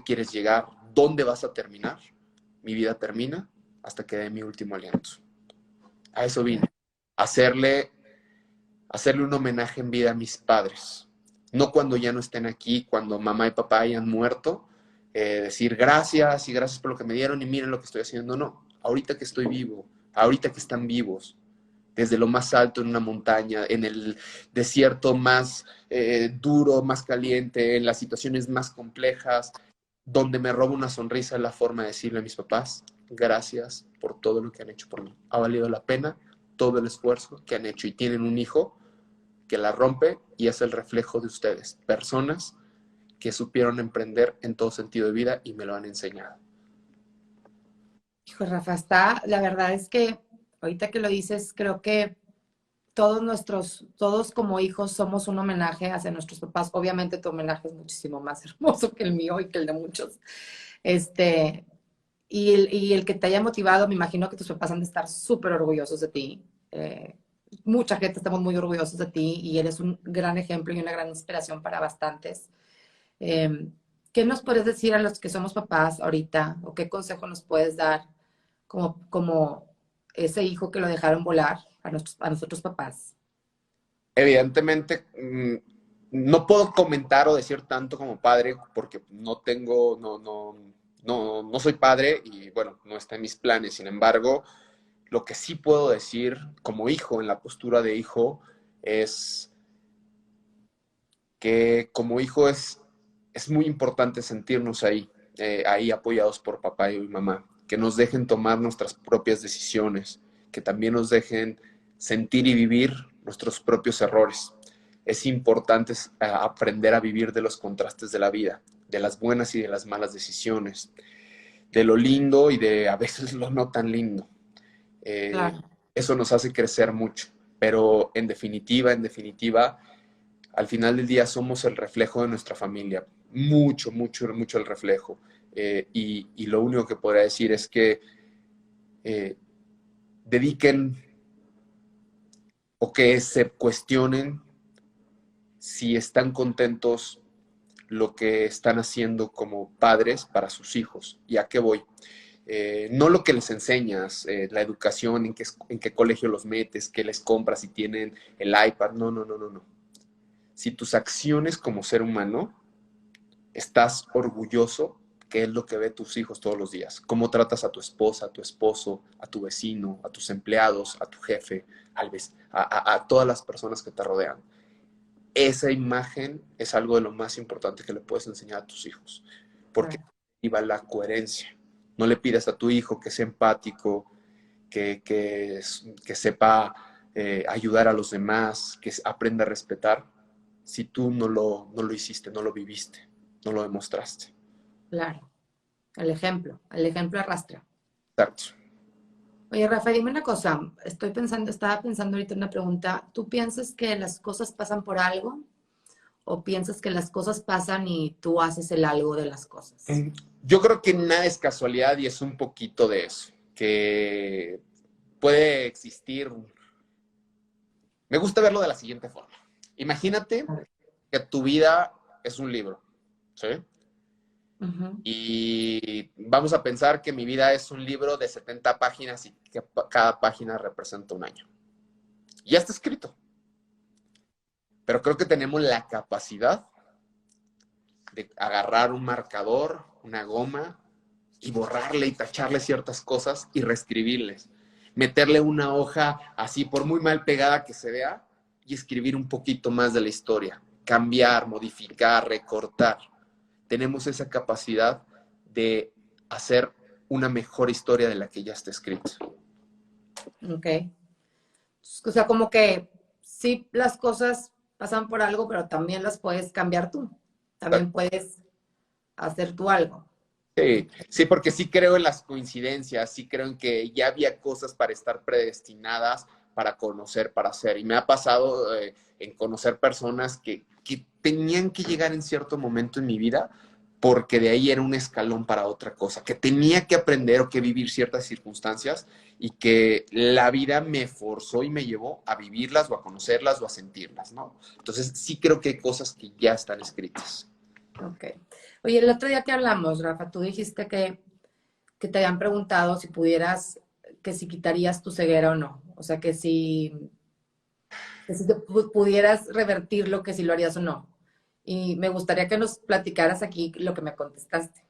quieres llegar? ¿Dónde vas a terminar? Mi vida termina hasta que dé mi último aliento. A eso vine, a hacerle un homenaje en vida a mis padres. No cuando ya no estén aquí, cuando mamá y papá hayan muerto, decir gracias y gracias por lo que me dieron y miren lo que estoy haciendo. No, ahorita que estoy vivo, ahorita que están vivos, desde lo más alto en una montaña, en el desierto más duro, más caliente, en las situaciones más complejas, donde me roba una sonrisa la forma de decirle a mis papás, gracias por todo lo que han hecho por mí. Ha valido la pena todo el esfuerzo que han hecho y tienen un hijo que la rompe y es el reflejo de ustedes, personas que supieron emprender en todo sentido de vida y me lo han enseñado. Hijo, Rafa, la verdad es que ahorita que lo dices, creo que todos como hijos somos un homenaje hacia nuestros papás. Obviamente tu homenaje es muchísimo más hermoso que el mío y que el de muchos. Y el que te haya motivado, me imagino que tus papás han de estar súper orgullosos de ti. Mucha gente estamos muy orgullosos de ti y eres un gran ejemplo y una gran inspiración para bastantes. ¿Qué nos puedes decir a los que somos papás ahorita? ¿O qué consejo nos puedes dar como ese hijo que lo dejaron volar a nosotros papás? Evidentemente, no puedo comentar o decir tanto como padre porque no soy padre y bueno, no está en mis planes. Sin embargo, lo que sí puedo decir como hijo, en la postura de hijo, es que como hijo es muy importante sentirnos ahí apoyados por papá y mamá, que nos dejen tomar nuestras propias decisiones, que también nos dejen sentir y vivir nuestros propios errores. Es importante aprender a vivir de los contrastes de la vida, de las buenas y de las malas decisiones, de lo lindo y de a veces lo no tan lindo. Claro. Eso nos hace crecer mucho, pero en definitiva, al final del día somos el reflejo de nuestra familia, mucho, mucho, mucho el reflejo. Y lo único que podría decir es que dediquen o que se cuestionen si están contentos lo que están haciendo como padres para sus hijos. ¿Y a qué voy? No lo que les enseñas, la educación, en qué colegio los metes, qué les compras, si tienen el iPad, no. Si tus acciones como ser humano, estás orgulloso, qué es lo que ve tus hijos todos los días, cómo tratas a tu esposa, a tu esposo, a tu vecino, a tus empleados, a tu jefe, a todas las personas que te rodean. Esa imagen es algo de lo más importante que le puedes enseñar a tus hijos, porque iba la coherencia. No le pidas a tu hijo que sea empático, que sepa ayudar a los demás, que aprenda a respetar, si tú no lo hiciste, no lo viviste, no lo demostraste. Claro. El ejemplo arrastra. Exacto. Oye, Rafa, dime una cosa. Estaba pensando ahorita en una pregunta. ¿Tú piensas que las cosas pasan por algo? ¿O piensas que las cosas pasan y tú haces el algo de las cosas? Yo creo que nada es casualidad y es un poquito de eso, que puede existir. Me gusta verlo de la siguiente forma. Imagínate que tu vida es un libro, ¿sí? Uh-huh. Y vamos a pensar que mi vida es un libro de 70 páginas y que cada página representa un año. Ya está escrito. Pero creo que tenemos la capacidad de agarrar un marcador, una goma, y borrarle y tacharle ciertas cosas y reescribirles. Meterle una hoja así, por muy mal pegada que se vea, y escribir un poquito más de la historia. Cambiar, modificar, recortar. Tenemos esa capacidad de hacer una mejor historia de la que ya está escrita. Ok. O sea, como que sí, las cosas pasan por algo, pero también las puedes cambiar tú. También puedes hacer tú algo. Sí, porque sí creo en las coincidencias, sí creo en que ya había cosas para estar predestinadas, para conocer, para hacer. Y me ha pasado en conocer personas que tenían que llegar en cierto momento en mi vida porque de ahí era un escalón para otra cosa, que tenía que aprender o que vivir ciertas circunstancias y que la vida me forzó y me llevó a vivirlas o a conocerlas o a sentirlas, ¿no? Entonces sí creo que hay cosas que ya están escritas. Ok. Oye, el otro día que hablamos, Rafa, tú dijiste que te habían preguntado si pudieras, que si quitarías tu ceguera o no. O sea, que si Que si te pudieras revertirlo, que si lo harías o no. Y me gustaría que nos platicaras aquí lo que me contestaste.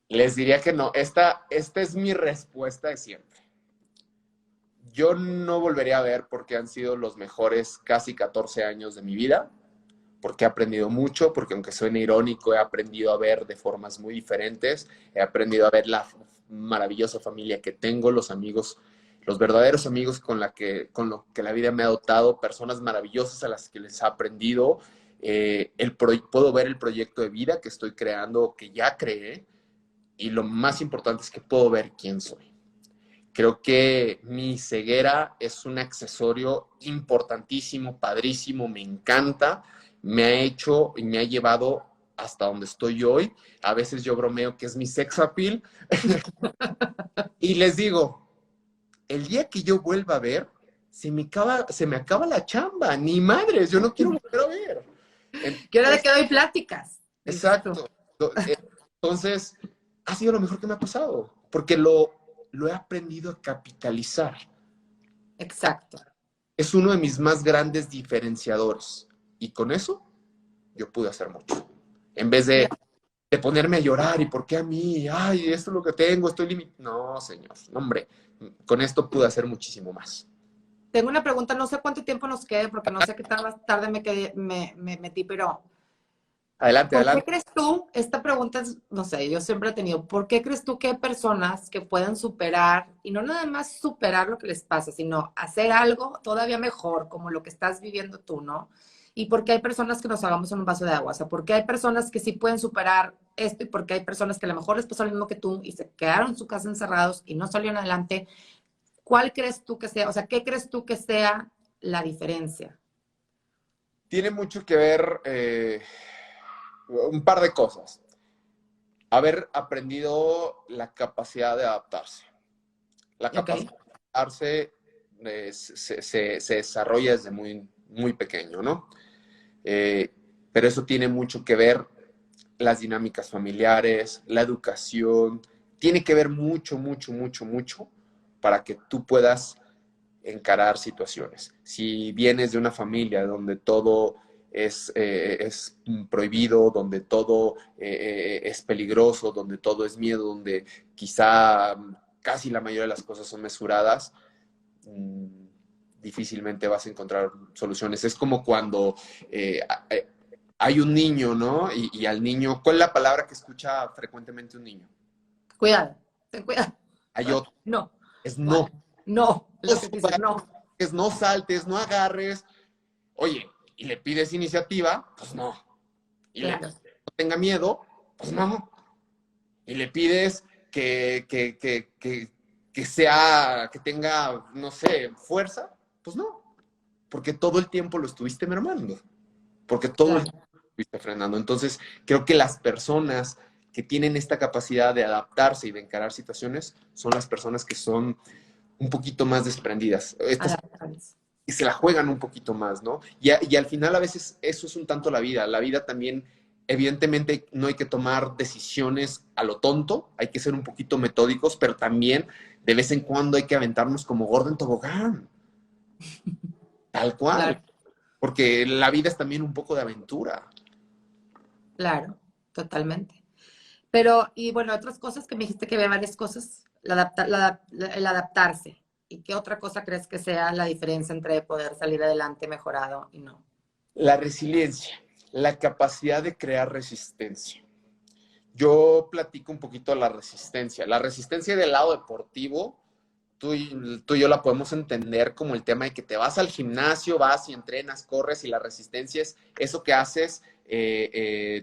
Les diría que no. Esta es mi respuesta de siempre. Yo no volvería a ver porque han sido los mejores casi 14 años de mi vida, porque he aprendido mucho, porque aunque suene irónico, he aprendido a ver de formas muy diferentes, he aprendido a ver la maravillosa familia que tengo, los amigos, los verdaderos amigos con lo que la vida me ha dotado, personas maravillosas a las que les he aprendido, puedo ver el proyecto de vida que estoy creando, que ya creé, y lo más importante es que puedo ver quién soy. Creo que mi ceguera es un accesorio importantísimo, padrísimo, me encanta, me ha hecho y me ha llevado hasta donde estoy hoy. A veces yo bromeo que es mi sex appeal. Y les digo, el día que yo vuelva a ver, se me acaba la chamba. Ni madres, yo no quiero volver a ver. ¿Qué hora de que doy pláticas? Exacto. Entonces, ha sido lo mejor que me ha pasado, porque lo he aprendido a capitalizar. Exacto. Es uno de mis más grandes diferenciadores. Y con eso, yo pude hacer mucho. En vez de ponerme a llorar, ¿y por qué a mí? Ay, esto es lo que tengo, estoy limitado. No, señor, no, hombre, con esto pude hacer muchísimo más. Tengo una pregunta, no sé cuánto tiempo nos quede, porque no sé qué tarde me metí, pero Adelante, ¿por qué adelante. crees tú? Esta pregunta es, no sé, yo siempre he tenido, ¿por qué crees tú que hay personas que pueden superar, y no nada más superar lo que les pasa, sino hacer algo todavía mejor, como lo que estás viviendo tú, ¿no? Y por qué hay personas que nos hagamos en un vaso de agua, o sea, por qué hay personas que sí pueden superar esto y por qué hay personas que a lo mejor les pasó lo mismo que tú y se quedaron en su casa encerrados y no salieron adelante. ¿Cuál crees tú que sea, o sea, qué crees tú que sea la diferencia? Tiene mucho que ver un par de cosas. Haber aprendido la capacidad de adaptarse. La capacidad de adaptarse se desarrolla desde muy, muy pequeño, ¿no? Pero eso tiene mucho que ver las dinámicas familiares, la educación, tiene que ver mucho, mucho, mucho, mucho para que tú puedas encarar situaciones. Si vienes de una familia donde todo es prohibido, donde todo es peligroso, donde todo es miedo, donde quizá casi la mayoría de las cosas son mesuradas, difícilmente vas a encontrar soluciones. Es como cuando hay un niño, ¿no? Y al niño, ¿cuál es la palabra que escucha frecuentemente un niño? Cuidado, ten cuidado. Hay otro. No. Es no. No, No lo que dices, no. no saltes, no agarres. Oye, y le pides iniciativa, pues no. Y Claro. le pides que no tenga miedo, pues no. Y le pides que sea, que tenga, no sé, fuerza, pues no. Porque todo el tiempo lo estuviste mermando. Porque todo el tiempo lo estuviste frenando. Entonces, creo que las personas que tienen esta capacidad de adaptarse y de encarar situaciones son las personas que son un poquito más desprendidas. Y se la juegan un poquito más, ¿no? Y al final a veces eso es un tanto la vida. La vida también, evidentemente, no hay que tomar decisiones a lo tonto, hay que ser un poquito metódicos, pero también de vez en cuando hay que aventarnos como gordo en tobogán. Tal cual. Claro. Porque la vida es también un poco de aventura. Claro, totalmente. Pero, y bueno, otras cosas que me dijiste que ve varias cosas, el adaptarse. ¿Y qué otra cosa crees que sea la diferencia entre poder salir adelante mejorado y no? La resiliencia, la capacidad de crear resistencia. Yo platico un poquito de la resistencia. La resistencia del lado deportivo, tú y yo la podemos entender como el tema de que te vas al gimnasio, vas y entrenas, corres, y la resistencia es eso que haces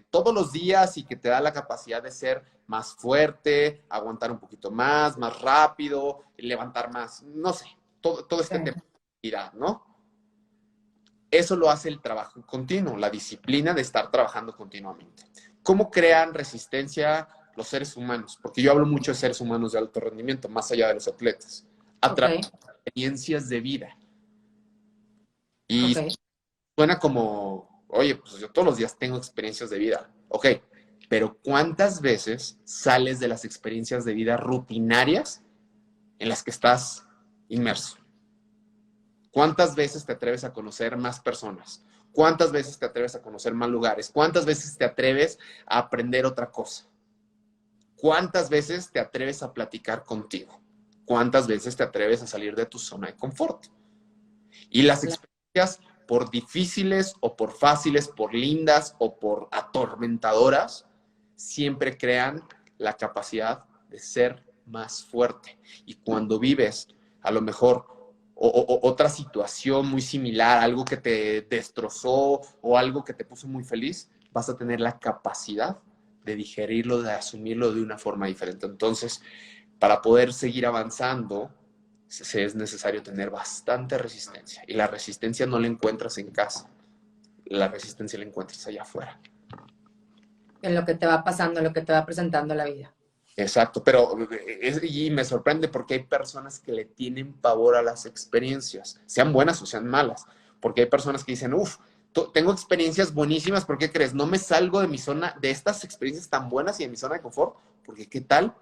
todos los días y que te da la capacidad de ser más fuerte, aguantar un poquito más rápido, levantar más, no sé, todo este tema de vida, ¿no? Eso lo hace el trabajo continuo, la disciplina de estar trabajando continuamente. ¿Cómo crean resistencia los seres humanos? Porque yo hablo mucho de seres humanos de alto rendimiento, más allá de los atletas, a través de experiencias de vida. Y suena como, oye, pues yo todos los días tengo experiencias de vida. Ok, pero ¿cuántas veces sales de las experiencias de vida rutinarias en las que estás inmerso? ¿Cuántas veces te atreves a conocer más personas? ¿Cuántas veces te atreves a conocer más lugares? ¿Cuántas veces te atreves a aprender otra cosa? ¿Cuántas veces te atreves a platicar contigo? ¿Cuántas veces te atreves a salir de tu zona de confort? Y las experiencias, por difíciles o por fáciles, por lindas o por atormentadoras, siempre crean la capacidad de ser más fuerte. Y cuando vives, a lo mejor, otra situación muy similar, algo que te destrozó o algo que te puso muy feliz, vas a tener la capacidad de digerirlo, de asumirlo de una forma diferente. Entonces, para poder seguir avanzando, es necesario tener bastante resistencia. Y la resistencia no la encuentras en casa. La resistencia la encuentras allá afuera. En lo que te va pasando, en lo que te va presentando la vida. Exacto, pero y me sorprende porque hay personas que le tienen pavor a las experiencias, sean buenas o sean malas, porque hay personas que dicen, tengo experiencias buenísimas, ¿por qué crees? No me salgo de mi zona, de estas experiencias tan buenas y de mi zona de confort, porque ¿qué tal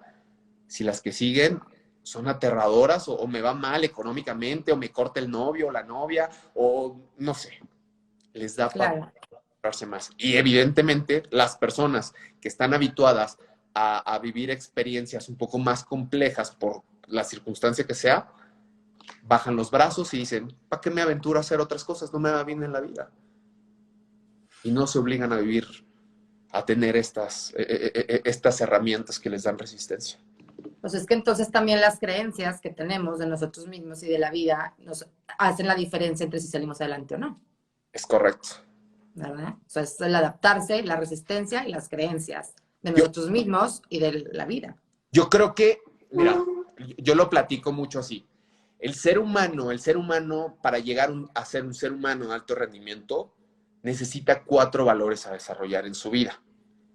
si las que siguen son aterradoras o me va mal económicamente o me corta el novio o la novia o no sé, les da para más? Y evidentemente las personas que están habituadas a vivir experiencias un poco más complejas por la circunstancia que sea, bajan los brazos y dicen, ¿para qué me aventuro a hacer otras cosas? No me va bien en la vida. Y no se obligan a vivir, a tener estas herramientas que les dan resistencia. Pues es que entonces también las creencias que tenemos de nosotros mismos y de la vida nos hacen la diferencia entre si salimos adelante o no. Es correcto. ¿Verdad? O sea, es el adaptarse, la resistencia y las creencias de nosotros mismos y de la vida. Yo creo que, mira, yo lo platico mucho así. El ser humano, para llegar a ser un ser humano de alto rendimiento, necesita 4 valores a desarrollar en su vida.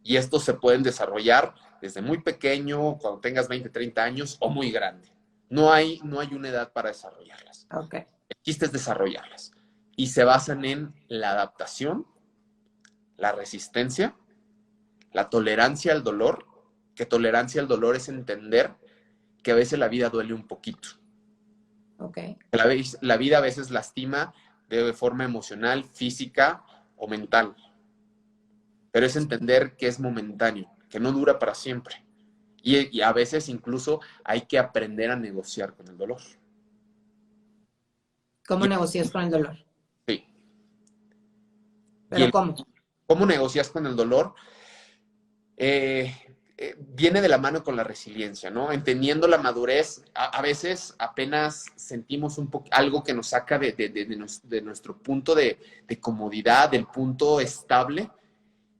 Y estos se pueden desarrollar desde muy pequeño, cuando tengas 20, 30 años, o muy grande. No hay una edad para desarrollarlas. Okay. El chiste es desarrollarlas. Y se basan en la adaptación, la resistencia, la tolerancia al dolor, que tolerancia al dolor es entender que a veces la vida duele un poquito. Okay. La vida a veces lastima de forma emocional, física o mental. Pero es entender que es momentáneo, que no dura para siempre. Y a veces incluso hay que aprender a negociar con el dolor. ¿Cómo negocias con el dolor? Sí. ¿Pero cómo? ¿Cómo negocias con el dolor? Viene de la mano con la resiliencia, ¿no? Entendiendo la madurez, a veces apenas sentimos algo que nos saca de nuestro punto de comodidad, del punto estable,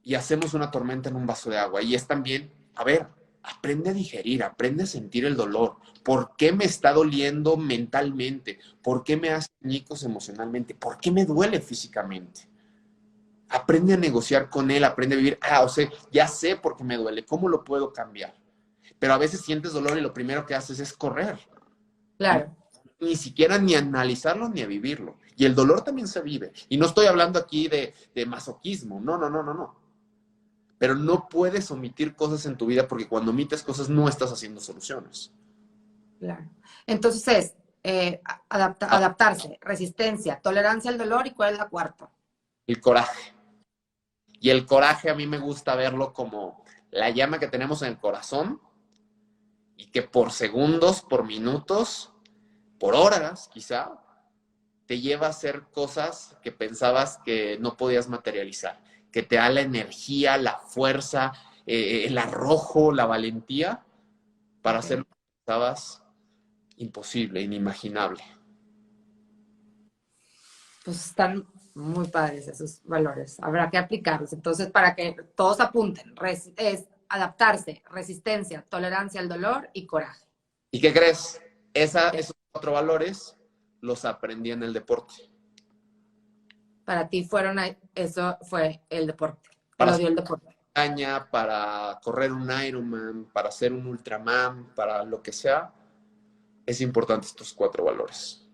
y hacemos una tormenta en un vaso de agua. Y es también, a ver, aprende a digerir, aprende a sentir el dolor. ¿Por qué me está doliendo mentalmente? ¿Por qué me hace añicos emocionalmente? ¿Por qué me duele físicamente? Aprende a negociar con él, aprende a vivir. O sea, ya sé por qué me duele, ¿cómo lo puedo cambiar? Pero a veces sientes dolor y lo primero que haces es correr. Claro. Ni siquiera ni analizarlo ni a vivirlo. Y el dolor también se vive. Y no estoy hablando aquí de masoquismo, no. Pero no puedes omitir cosas en tu vida porque cuando omites cosas no estás haciendo soluciones. Claro. Entonces es adaptarse, resistencia, tolerancia al dolor, ¿y cuál es la cuarta? El coraje. Y el coraje a mí me gusta verlo como la llama que tenemos en el corazón y que por segundos, por minutos, por horas quizá, te lleva a hacer cosas que pensabas que no podías materializar, que te da la energía, la fuerza, el arrojo, la valentía para hacer lo que pensabas imposible, inimaginable. Pues están muy padres esos valores. Habrá que aplicarlos. Entonces, para que todos apunten, es adaptarse, resistencia, tolerancia al dolor y coraje. ¿Y qué crees? Esos 4 valores los aprendí en el deporte. Para ti eso fue el deporte. Para lo dio el deporte. Para correr un Ironman, para hacer un Ultraman, para lo que sea, es importante estos 4 valores.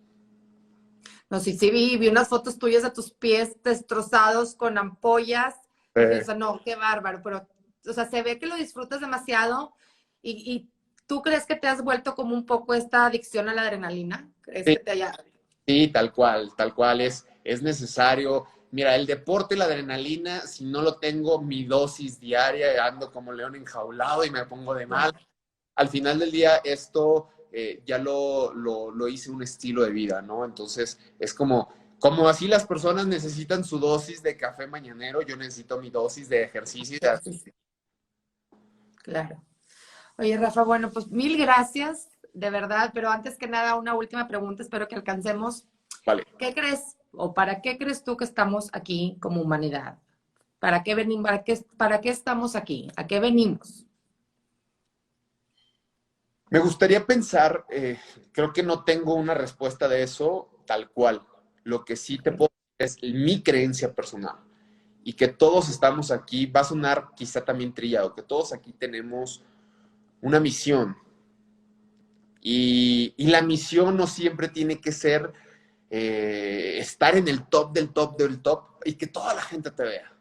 No, sí, vi unas fotos tuyas de tus pies destrozados con ampollas. O sea, no, qué bárbaro, pero, o sea, se ve que lo disfrutas demasiado y ¿tú crees que te has vuelto como un poco esta adicción a la adrenalina? ¿Crees que te haya Sí, tal cual es necesario. Mira, el deporte, la adrenalina, si no lo tengo, mi dosis diaria, ando como león enjaulado y me pongo de mal. Al final del día, esto ya lo hice un estilo de vida, ¿no? Entonces, es como así las personas necesitan su dosis de café mañanero, yo necesito mi dosis de ejercicio. Claro. Oye, Rafa, bueno, pues mil gracias, de verdad, pero antes que nada, una última pregunta, espero que alcancemos. Vale. ¿Qué crees o para qué crees tú que estamos aquí como humanidad? ¿Para qué venimos? ¿Para qué estamos aquí? ¿A qué venimos? Me gustaría pensar, creo que no tengo una respuesta de eso tal cual. Lo que sí te puedo decir es mi creencia personal y que todos estamos aquí, va a sonar quizá también trillado, que todos aquí tenemos una misión y la misión no siempre tiene que ser estar en el top del top del top y que toda la gente te vea.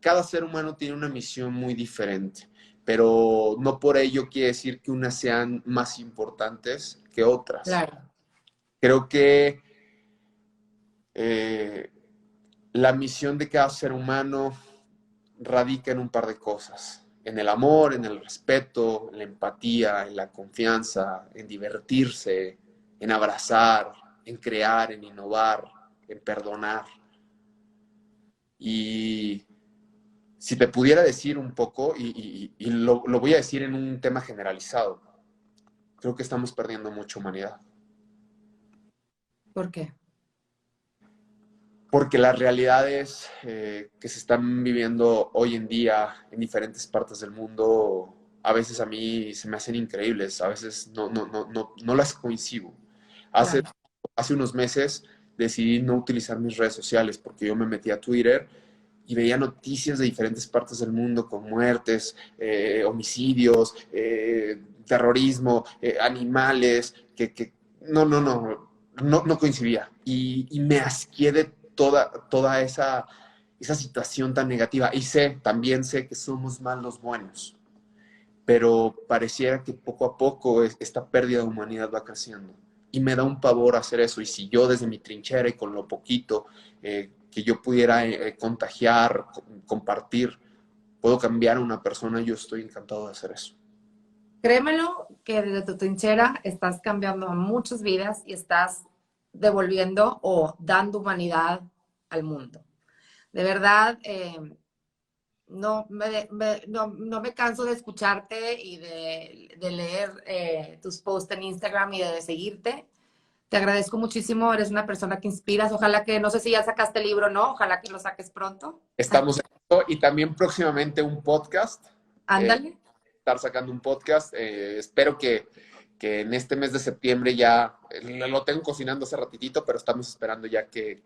Cada ser humano tiene una misión muy diferente, pero no por ello quiere decir que unas sean más importantes que otras. Claro. Creo que la misión de cada ser humano radica en un par de cosas. En el amor, en el respeto, en la empatía, en la confianza, en divertirse, en abrazar, en crear, en innovar, en perdonar. Y si te pudiera decir un poco, y lo voy a decir en un tema generalizado, creo que estamos perdiendo mucha humanidad. ¿Por qué? Porque las realidades que se están viviendo hoy en día en diferentes partes del mundo, a veces a mí se me hacen increíbles, a veces no las coincido. Hace unos meses decidí no utilizar mis redes sociales porque yo me metí a Twitter y veía noticias de diferentes partes del mundo con muertes, homicidios, terrorismo, animales, que no coincidía. Y me asqué de toda esa situación tan negativa. Y también sé que somos más los buenos, pero pareciera que poco a poco esta pérdida de humanidad va creciendo. Y me da un pavor hacer eso. Y si yo desde mi trinchera y con lo poquito que yo pudiera contagiar, compartir, puedo cambiar a una persona, yo estoy encantado de hacer eso. Créemelo que desde tu trinchera estás cambiando muchas vidas y estás devolviendo o dando humanidad al mundo. De verdad, no me canso de escucharte y de leer tus posts en Instagram y de seguirte. Te agradezco muchísimo, eres una persona que inspiras. Ojalá que, no sé si ya sacaste el libro o no, ojalá que lo saques pronto. Estamos en esto y también próximamente un podcast. Ándale. Estar sacando un podcast. Espero que en este mes de septiembre ya lo tengo cocinando hace ratitito, pero estamos esperando ya que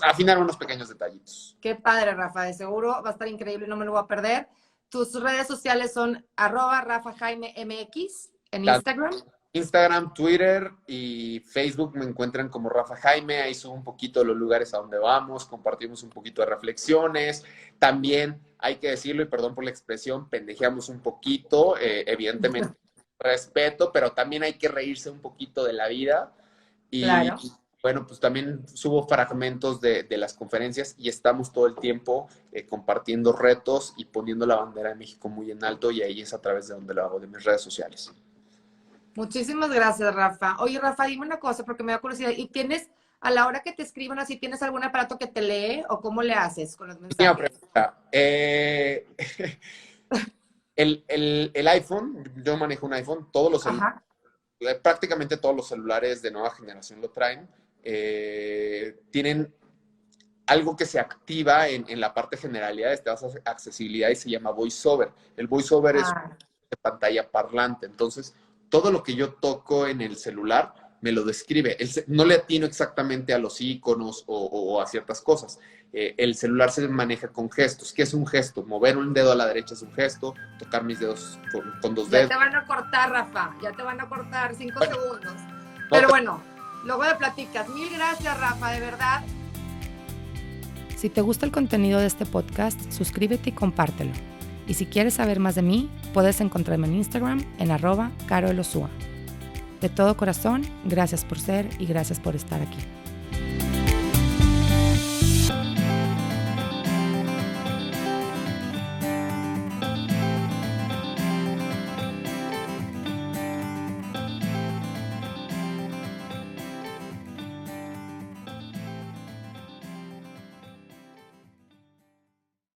afinar unos pequeños detallitos. Qué padre, Rafa, de seguro va a estar increíble y no me lo voy a perder. Tus redes sociales son @RafaJaimeMX en Instagram. Instagram, Twitter y Facebook me encuentran como Rafa Jaime. Ahí subo un poquito de los lugares a donde vamos, compartimos un poquito de reflexiones. También hay que decirlo, y perdón por la expresión, pendejeamos un poquito, evidentemente respeto, pero también hay que reírse un poquito de la vida. Y claro. Bueno, pues también subo fragmentos de las conferencias y estamos todo el tiempo compartiendo retos y poniendo la bandera de México muy en alto, y ahí es a través de donde lo hago, de mis redes sociales. Muchísimas gracias, Rafa. Oye, Rafa, dime una cosa porque me da curiosidad. ¿Y tienes, a la hora que te escriban así, tienes algún aparato que te lee o cómo le haces con los mensajes? Pregunta. El iPhone, yo manejo un iPhone, prácticamente todos los celulares de nueva generación lo traen. Tienen algo que se activa en la parte generalidades, te vas a accesibilidad y se llama VoiceOver. El VoiceOver es de pantalla parlante, entonces todo lo que yo toco en el celular me lo describe. No le atino exactamente a los iconos o a ciertas cosas. El celular se maneja con gestos. ¿Qué es un gesto? Mover un dedo a la derecha es un gesto, tocar mis dedos con dos dedos. Ya te van a cortar, Rafa, ya te van a cortar 5 segundos. Pero bueno, luego me platicas. Mil gracias, Rafa, de verdad. Si te gusta el contenido de este podcast, suscríbete y compártelo. Y si quieres saber más de mí, puedes encontrarme en Instagram en @caroelosua. De todo corazón, gracias por ser y gracias por estar aquí.